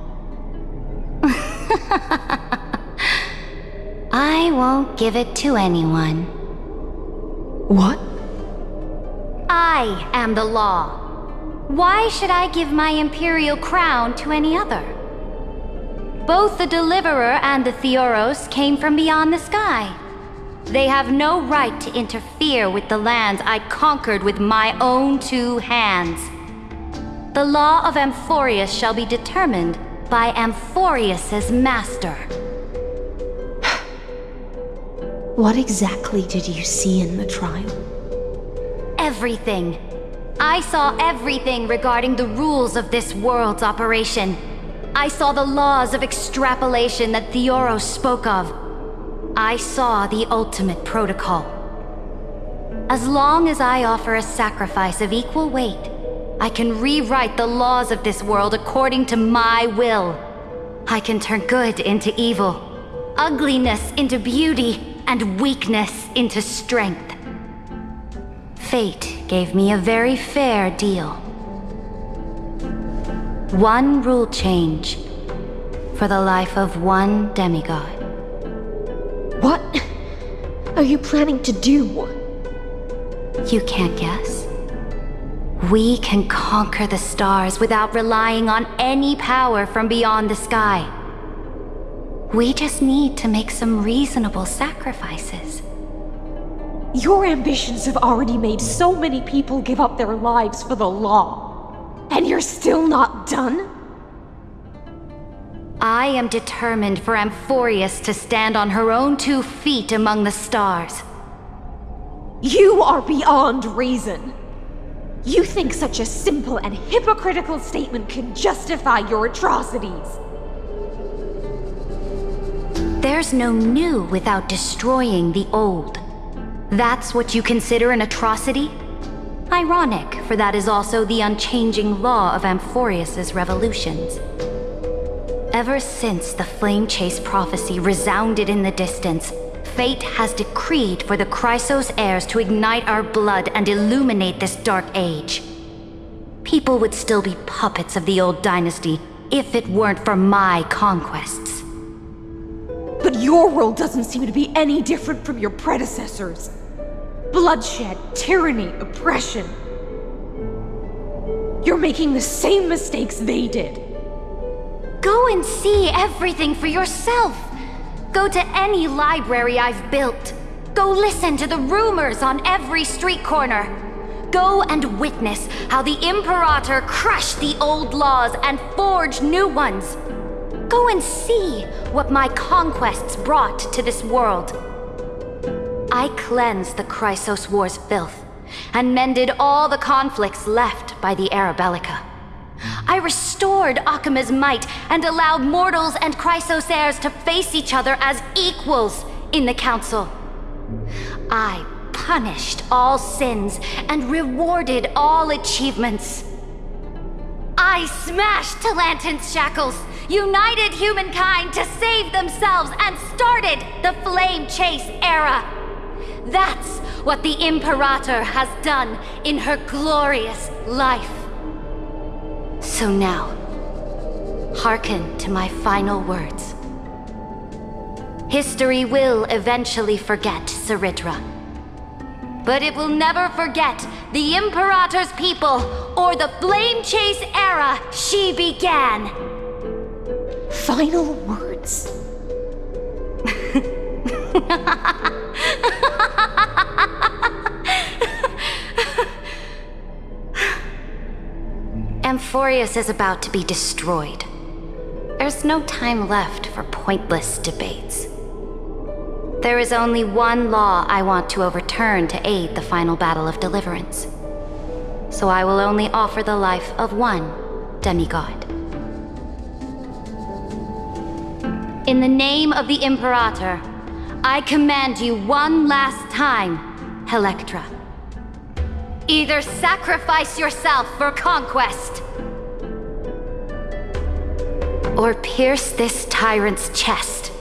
I won't give it to anyone. What? I am the law. Why should I give my imperial crown to any other? Both the Deliverer and the Theoros came from beyond the sky. They have no right to interfere with the lands I conquered with my own two hands. The law of Amphoreus shall be determined by Amphoreus's master. What exactly did you see in the trial? Everything. I saw everything regarding the rules of this world's operation. I saw the laws of extrapolation that Theoros spoke of. I saw the ultimate protocol. As long as I offer a sacrifice of equal weight, I can rewrite the laws of this world according to my will. I can turn good into evil, ugliness into beauty, and weakness into strength. Fate gave me a very fair deal. One rule change for the life of one demigod. What are you planning to do? You can't guess. We can conquer the stars without relying on any power from beyond the sky. We just need to make some reasonable sacrifices. Your ambitions have already made so many people give up their lives for the law. And you're still not done? I am determined for Amphoreus to stand on her own 2 feet among the stars. You are beyond reason. You think such a simple and hypocritical statement can justify your atrocities. There's no new without destroying the old. That's what you consider an atrocity? Ironic, for that is also the unchanging law of Amphoreus's revolutions. Ever since the Flame Chase prophecy resounded in the distance, fate has decreed for the Chrysos heirs to ignite our blood and illuminate this dark age. People would still be puppets of the old dynasty if it weren't for my conquests. But your world doesn't seem to be any different from your predecessors. Bloodshed, tyranny, oppression. You're making the same mistakes they did. Go and see everything for yourself. Go to any library I've built. Go listen to the rumors on every street corner. Go and witness how the Imperator crushed the old laws and forged new ones. Go and see what my conquests brought to this world. I cleansed the Chrysos War's filth and mended all the conflicts left by the Era Bellica. I restored Akima's might and allowed mortals and Chrysos heirs to face each other as equals in the Council. I punished all sins and rewarded all achievements. I smashed Talantin's shackles, united humankind to save themselves, and started the Flame Chase era. That's what the Imperator has done in her glorious life. So now, hearken to my final words. History will eventually forget Cerydra, but it will never forget the Imperator's people or the Flame Chase era she began. Final words. Amphoreus is about to be destroyed. There's no time left for pointless debates. There is only one law I want to overturn to aid the final battle of deliverance. So I will only offer the life of one demigod. In the name of the Imperator, I command you one last time, Electra. Either sacrifice yourself for conquest, or pierce this tyrant's chest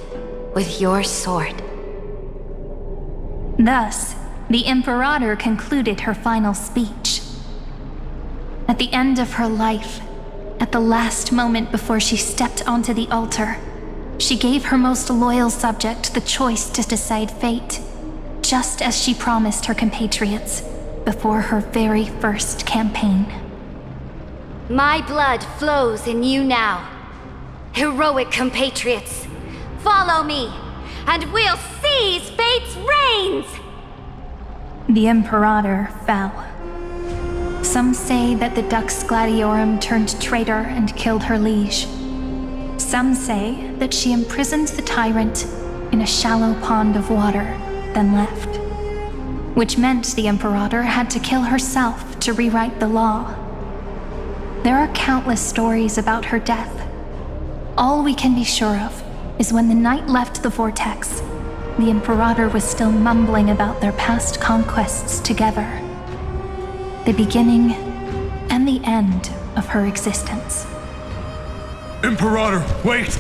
with your sword. Thus, the Imperator concluded her final speech. At the end of her life, at the last moment before she stepped onto the altar, she gave her most loyal subject the choice to decide fate, just as she promised her compatriots before her very first campaign. My blood flows in you now. Heroic compatriots, follow me, and we'll seize fate's reins! The Imperator fell. Some say that the Dux Gladiorum turned traitor and killed her liege. Some say that she imprisoned the tyrant in a shallow pond of water, then left. Which meant the Imperator had to kill herself to rewrite the law. There are countless stories about her death. All we can be sure of is when the knight left the vortex, the Imperator was still mumbling about their past conquests together. The beginning and the end of her existence. Imperator, wait!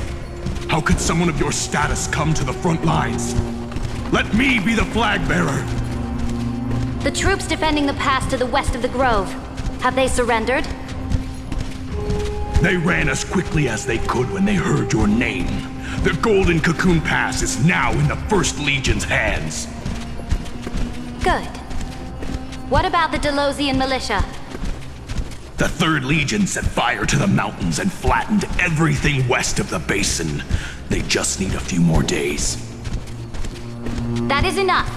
How could someone of your status come to the front lines? Let me be the flag bearer! The troops defending the pass to the west of the grove, have they surrendered? They ran as quickly as they could when they heard your name. The Golden Cocoon Pass is now in the First Legion's hands. Good. What about the Delosian militia? The Third Legion set fire to the mountains and flattened everything west of the basin. They just need a few more days. That is enough.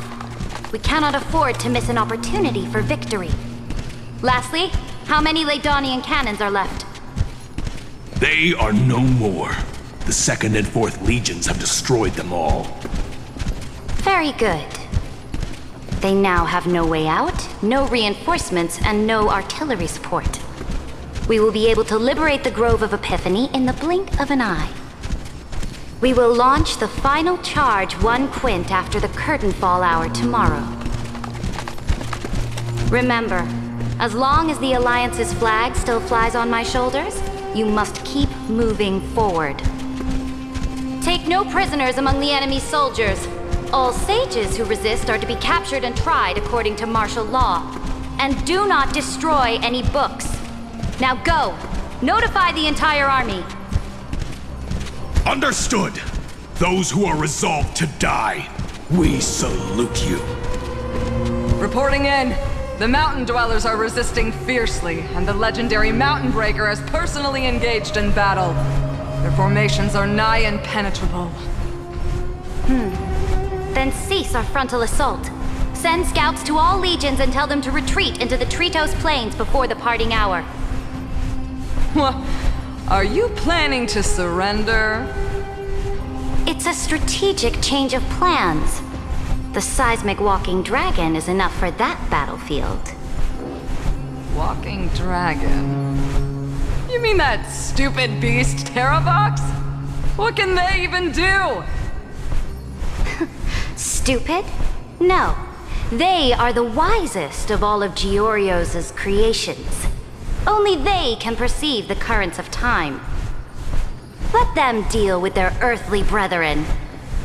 We cannot afford to miss an opportunity for victory. Lastly, how many Ladonian cannons are left? They are no more. The Second and Fourth Legions have destroyed them all. Very good. They now have no way out, no reinforcements, and no artillery support. We will be able to liberate the Grove of Epiphany in the blink of an eye. We will launch the final charge 1 quint after the curtain fall hour tomorrow. Remember, as long as the Alliance's flag still flies on my shoulders, you must keep moving forward. Take no prisoners among the enemy's soldiers. All sages who resist are to be captured and tried according to martial law. And do not destroy any books. Now go! Notify the entire army! Understood! Those who are resolved to die, we salute you. Reporting in. The mountain dwellers are resisting fiercely, and the legendary Mountain Breaker has personally engaged in battle. Their formations are nigh impenetrable. Then cease our frontal assault. Send scouts to all legions and tell them to retreat into the Tritos Plains before the parting hour. What? Are you planning to surrender? It's a strategic change of plans. The seismic walking dragon is enough for that battlefield. Walking dragon? You mean that stupid beast, Terravox? What can they even do? Stupid? No. They are the wisest of all of Giorio's creations. Only they can perceive the currents of time. Let them deal with their earthly brethren.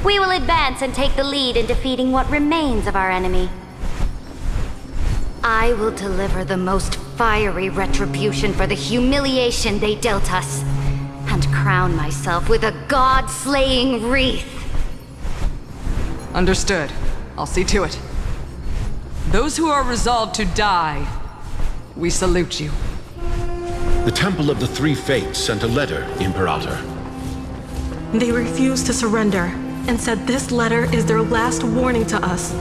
We will advance and take the lead in defeating what remains of our enemy. I will deliver the most fiery retribution for the humiliation they dealt us, and crown myself with a god-slaying wreath. Understood. I'll see to it. Those who are resolved to die, we salute you. The Temple of the Three Fates sent a letter, Imperator. They refused to surrender, and said this letter is their last warning to us.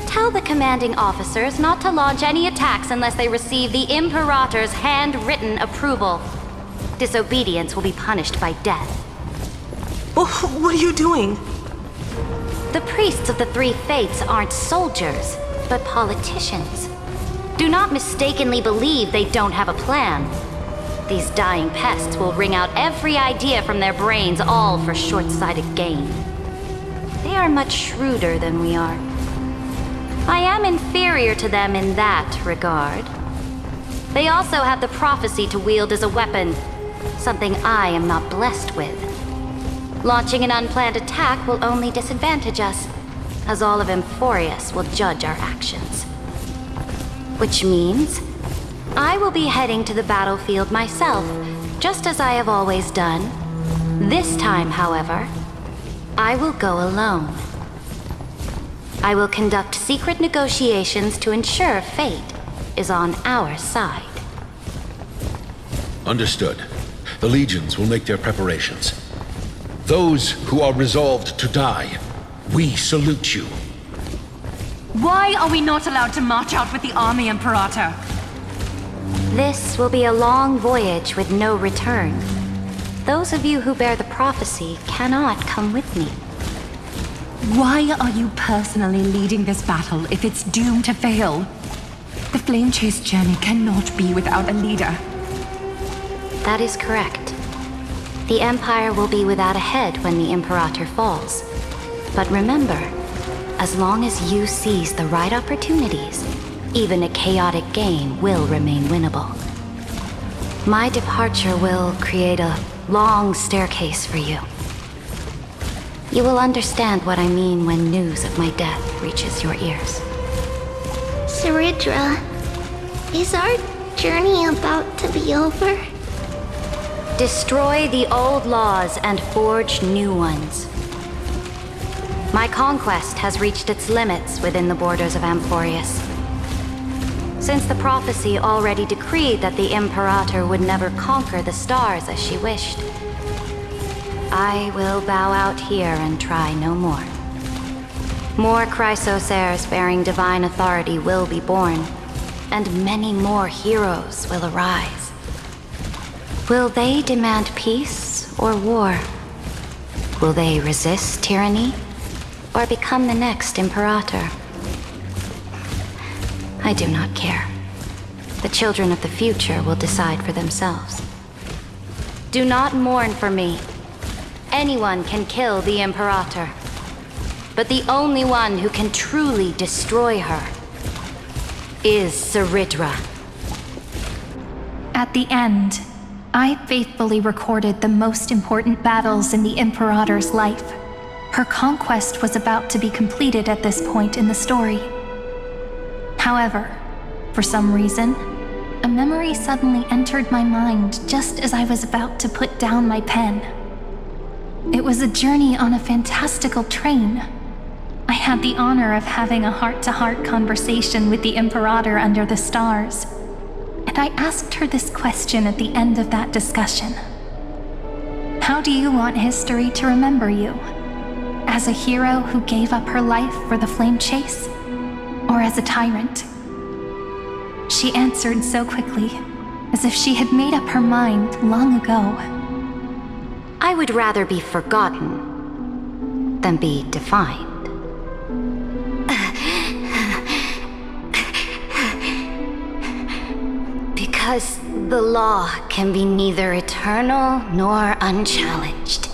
Tell the commanding officers not to launch any attacks unless they receive the Imperator's handwritten approval. Disobedience will be punished by death. What are you doing? The priests of the Three Fates aren't soldiers, but politicians. Do not mistakenly believe they don't have a plan. These dying pests will wring out every idea from their brains, all for short-sighted gain. They are much shrewder than we are. I am inferior to them in that regard. They also have the prophecy to wield as a weapon, something I am not blessed with. Launching an unplanned attack will only disadvantage us, as all of Amphoreus will judge our actions. Which means I will be heading to the battlefield myself, just as I have always done. This time, however, I will go alone. I will conduct secret negotiations to ensure fate is on our side. Understood. The legions will make their preparations. Those who are resolved to die, we salute you. Why are we not allowed to march out with the army, Imperator? This will be a long voyage with no return. Those of you who bear the prophecy cannot come with me. Why are you personally leading this battle if it's doomed to fail? The Flame Chase journey cannot be without a leader. That is correct. The Empire will be without a head when the Imperator falls. But remember, as long as you seize the right opportunities, even a chaotic game will remain winnable. My departure will create a long staircase for you. You will understand what I mean when news of my death reaches your ears. Cerydra, is our journey about to be over? Destroy the old laws and forge new ones. My conquest has reached its limits within the borders of Amphoreus. Since the prophecy already decreed that the Imperator would never conquer the stars as she wished, I will bow out here and try no more. More Chrysos heirs bearing divine authority will be born, and many more heroes will arise. Will they demand peace or war? Will they resist tyranny or become the next Imperator? I do not care. The children of the future will decide for themselves. Do not mourn for me. Anyone can kill the Imperator, but the only one who can truly destroy her is Cerydra. At the end, I faithfully recorded the most important battles in the Imperator's life. Her conquest was about to be completed at this point in the story. However, for some reason, a memory suddenly entered my mind just as I was about to put down my pen. It was a journey on a fantastical train. I had the honor of having a heart-to-heart conversation with the Imperator under the stars, and I asked her this question at the end of that discussion. How do you want history to remember you? as a hero who gave up her life for the flame chase, or as a tyrant? She answered so quickly, as if she had made up her mind long ago. I would rather be forgotten than be defined. Because the law can be neither eternal nor unchallenged.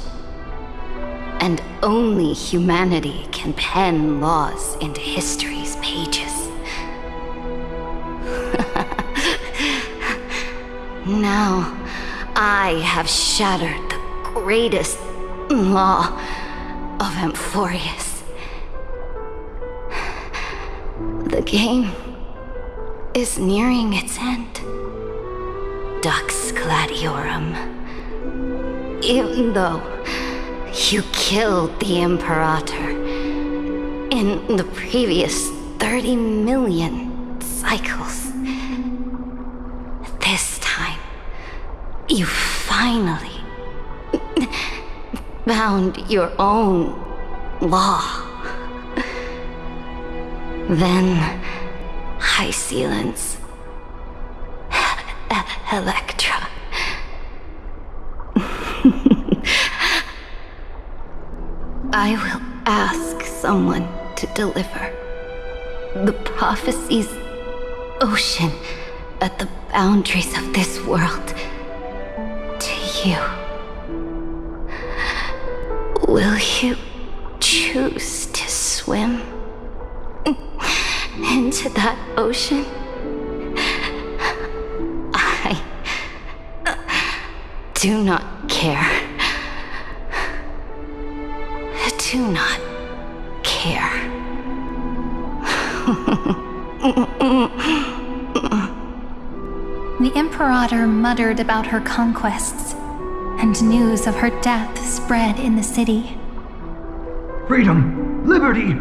And only humanity can pen laws into history's pages. Now, I have shattered the greatest law of Amphoreus. The game is nearing its end. Dux Gladiorum. Even though you killed the Imperator in the previous 30 million cycles, this time you finally found your own law. Then Hysilens, Electra. I will ask someone to deliver the prophecy's ocean at the boundaries of this world to you. Will you choose to swim into that ocean? I do not care. Do not care. The Imperator muttered about her conquests, and news of her death spread in the city. Freedom! Liberty!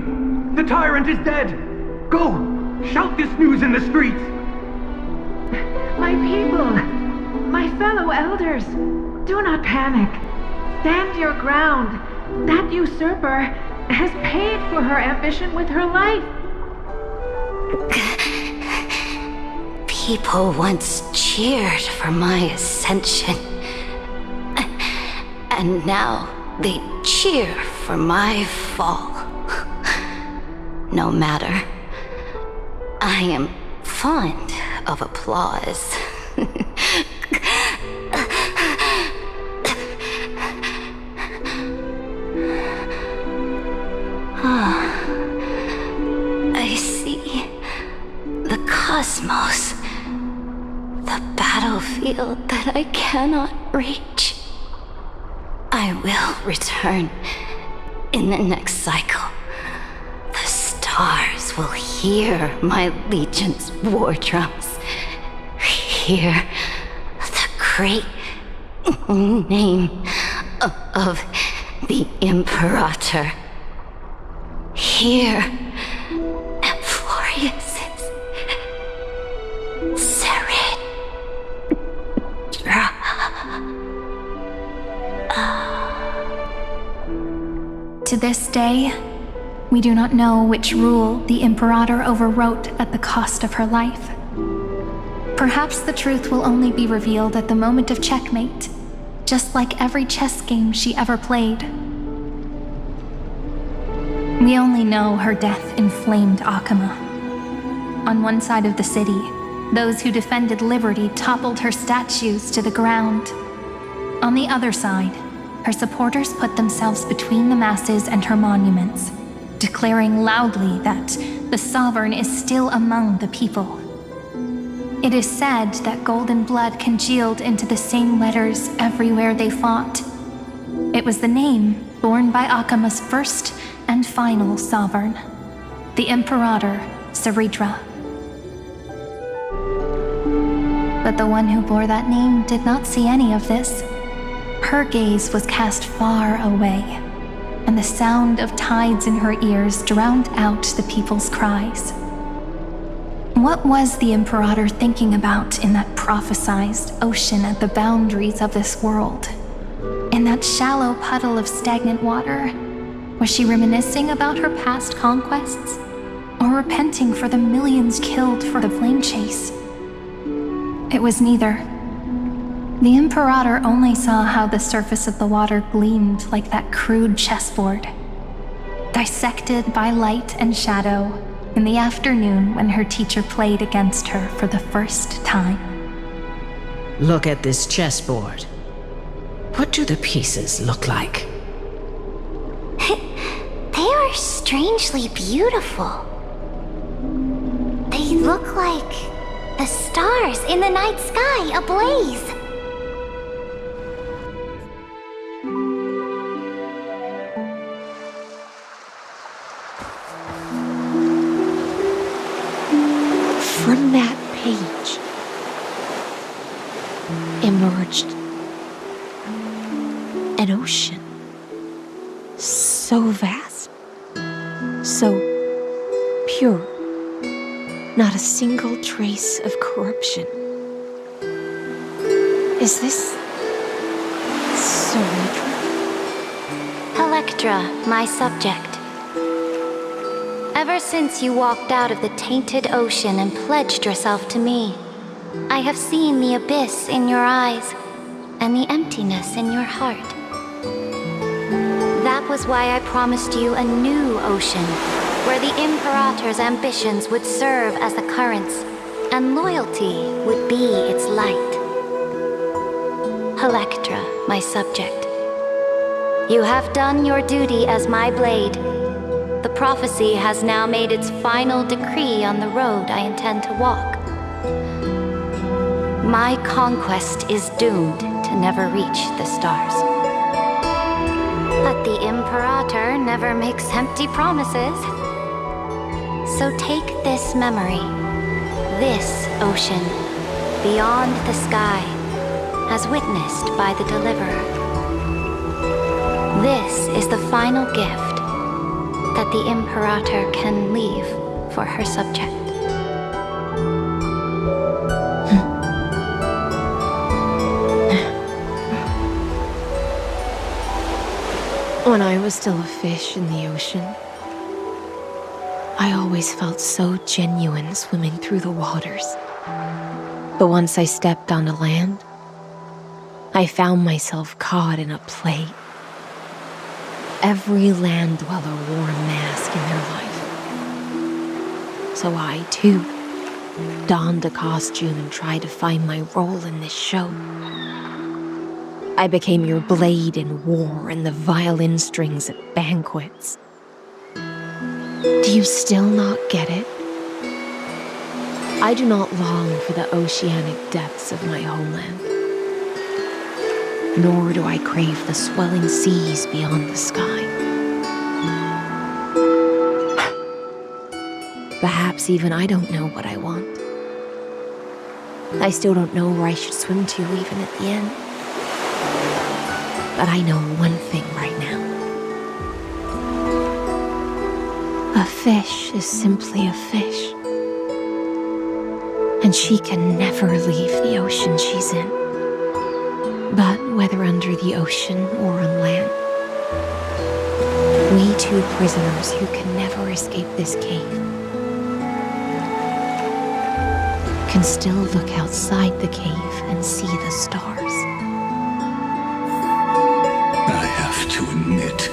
The tyrant is dead! Go! Shout this news in the streets! My people! My fellow elders! Do not panic. Stand your ground. That usurper has paid for her ambition with her life. People once cheered for my ascension. And now they cheer for my fall. No matter. I am fond of applause. I see the cosmos, the battlefield that I cannot reach. I will return in the next cycle. The stars will hear my legion's war drums, hear the great name of the Imperator. Here, Amphoreus, Cerydra. To this day, we do not know which rule the Imperator overwrote at the cost of her life. Perhaps the truth will only be revealed at the moment of checkmate, just like every chess game she ever played. We only know her death inflamed Akama. On one side of the city, those who defended liberty toppled her statues to the ground. On the other side, her supporters put themselves between the masses and her monuments, declaring loudly that the Sovereign is still among the people. It is said that golden blood congealed into the same letters everywhere they fought. It was the name borne by Akama's first and final sovereign, the Imperator Cerydra. But the one who bore that name did not see any of this. Her gaze was cast far away, and the sound of tides in her ears drowned out the people's cries. What was the Imperator thinking about in that prophesized ocean at the boundaries of this world? In that shallow puddle of stagnant water? Was she reminiscing about her past conquests? Or repenting for the millions killed for the flame chase? It was neither. The Imperator only saw how the surface of the water gleamed like that crude chessboard, dissected by light and shadow in the afternoon when her teacher played against her for the first time. Look at this chessboard. What do the pieces look like? They are strangely beautiful. They look like the stars in the night sky ablaze. From that page emerged an ocean. So vast. So pure. Not a single trace of corruption. Is this Cerydra? Electra, my subject. Ever since you walked out of the tainted ocean and pledged yourself to me, I have seen the abyss in your eyes and the emptiness in your heart. That was why I promised you a new ocean, where the Imperator's ambitions would serve as the currents, and loyalty would be its light. Electra, my subject. You have done your duty as my blade. The prophecy has now made its final decree on the road I intend to walk. My conquest is doomed to never reach the stars. But the Imperator never makes empty promises. So take this memory, this ocean, beyond the sky, as witnessed by the Deliverer. This is the final gift that the Imperator can leave for her subject. When I was still a fish in the ocean, I always felt so genuine swimming through the waters. But once I stepped onto land, I found myself caught in a play. Every land dweller wore a mask in their life. So I, too, donned a costume and tried to find my role in this show. I became your blade in war and the violin strings at banquets. Do you still not get it? I do not long for the oceanic depths of my homeland. Nor do I crave the swelling seas beyond the sky. Perhaps even I don't know what I want. I still don't know where I should swim to even at the end. But I know one thing right now. A fish is simply a fish. And she can never leave the ocean she's in. But whether under the ocean or on land, we two prisoners who can never escape this cave can still look outside the cave and see the stars. I have to admit,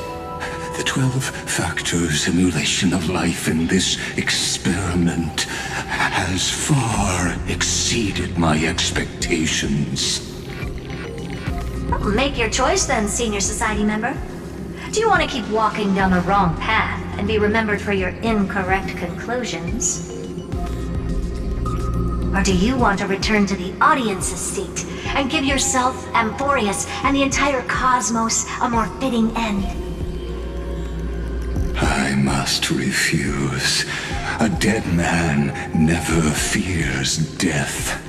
the 12-factor simulation of life in this experiment has far exceeded my expectations. Make your choice then, Senior Society member. Do you want to keep walking down the wrong path and be remembered for your incorrect conclusions? Or do you want to return to the audience's seat and give yourself, Amphoreus, and the entire cosmos a more fitting end? I must refuse. A dead man never fears death.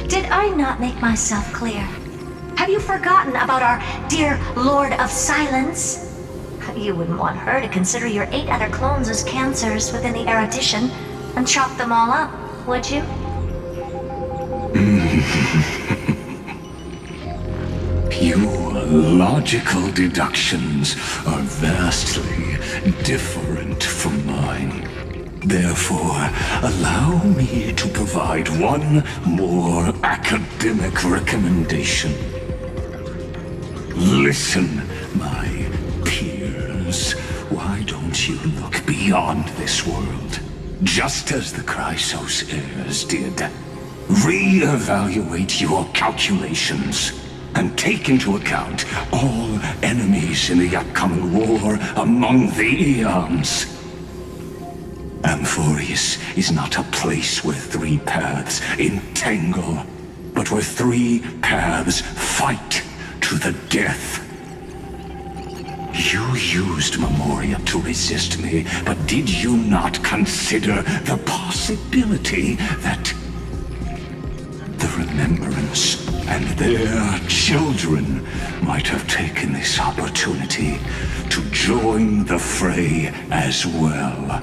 Did I not make myself clear? Have you forgotten about our dear Lord of Silence? You wouldn't want her to consider your 8 other clones as cancers within the erudition and chop them all up, would you? Your logical deductions are vastly different from mine. Therefore, allow me to provide one more academic recommendation. Listen, my peers. Why don't you look beyond this world? Just as the Chrysos heirs did. Re-evaluate your calculations and take into account all enemies in the upcoming war among the Eons. Amphoreus is not a place where three paths entangle, but where three paths fight to the death. You used Memoria to resist me, but did you not consider the possibility that the Remembrance and their children might have taken this opportunity to join the fray as well?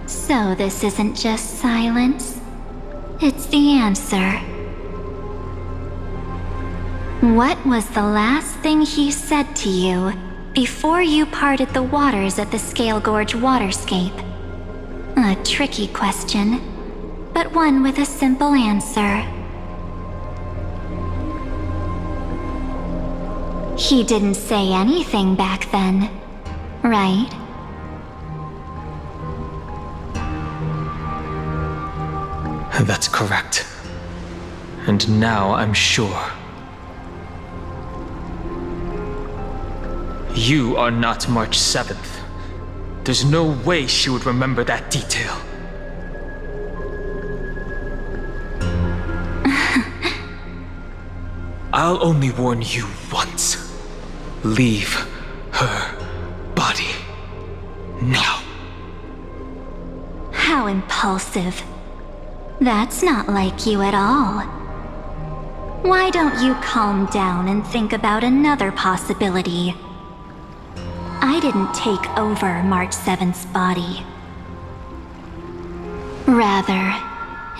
So this isn't just silence. It's the answer. What was the last thing he said to you before you parted the waters at the Scale Gorge waterscape? A tricky question, but one with a simple answer. He didn't say anything back then, right? That's correct. And now I'm sure. You are not March 7th. There's no way she would remember that detail. I'll only warn you once. Leave her body. Now. How impulsive. That's not like you at all. Why don't you calm down and think about another possibility? I didn't take over March 7th's body. Rather,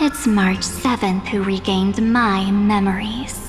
it's March 7th who regained my memories.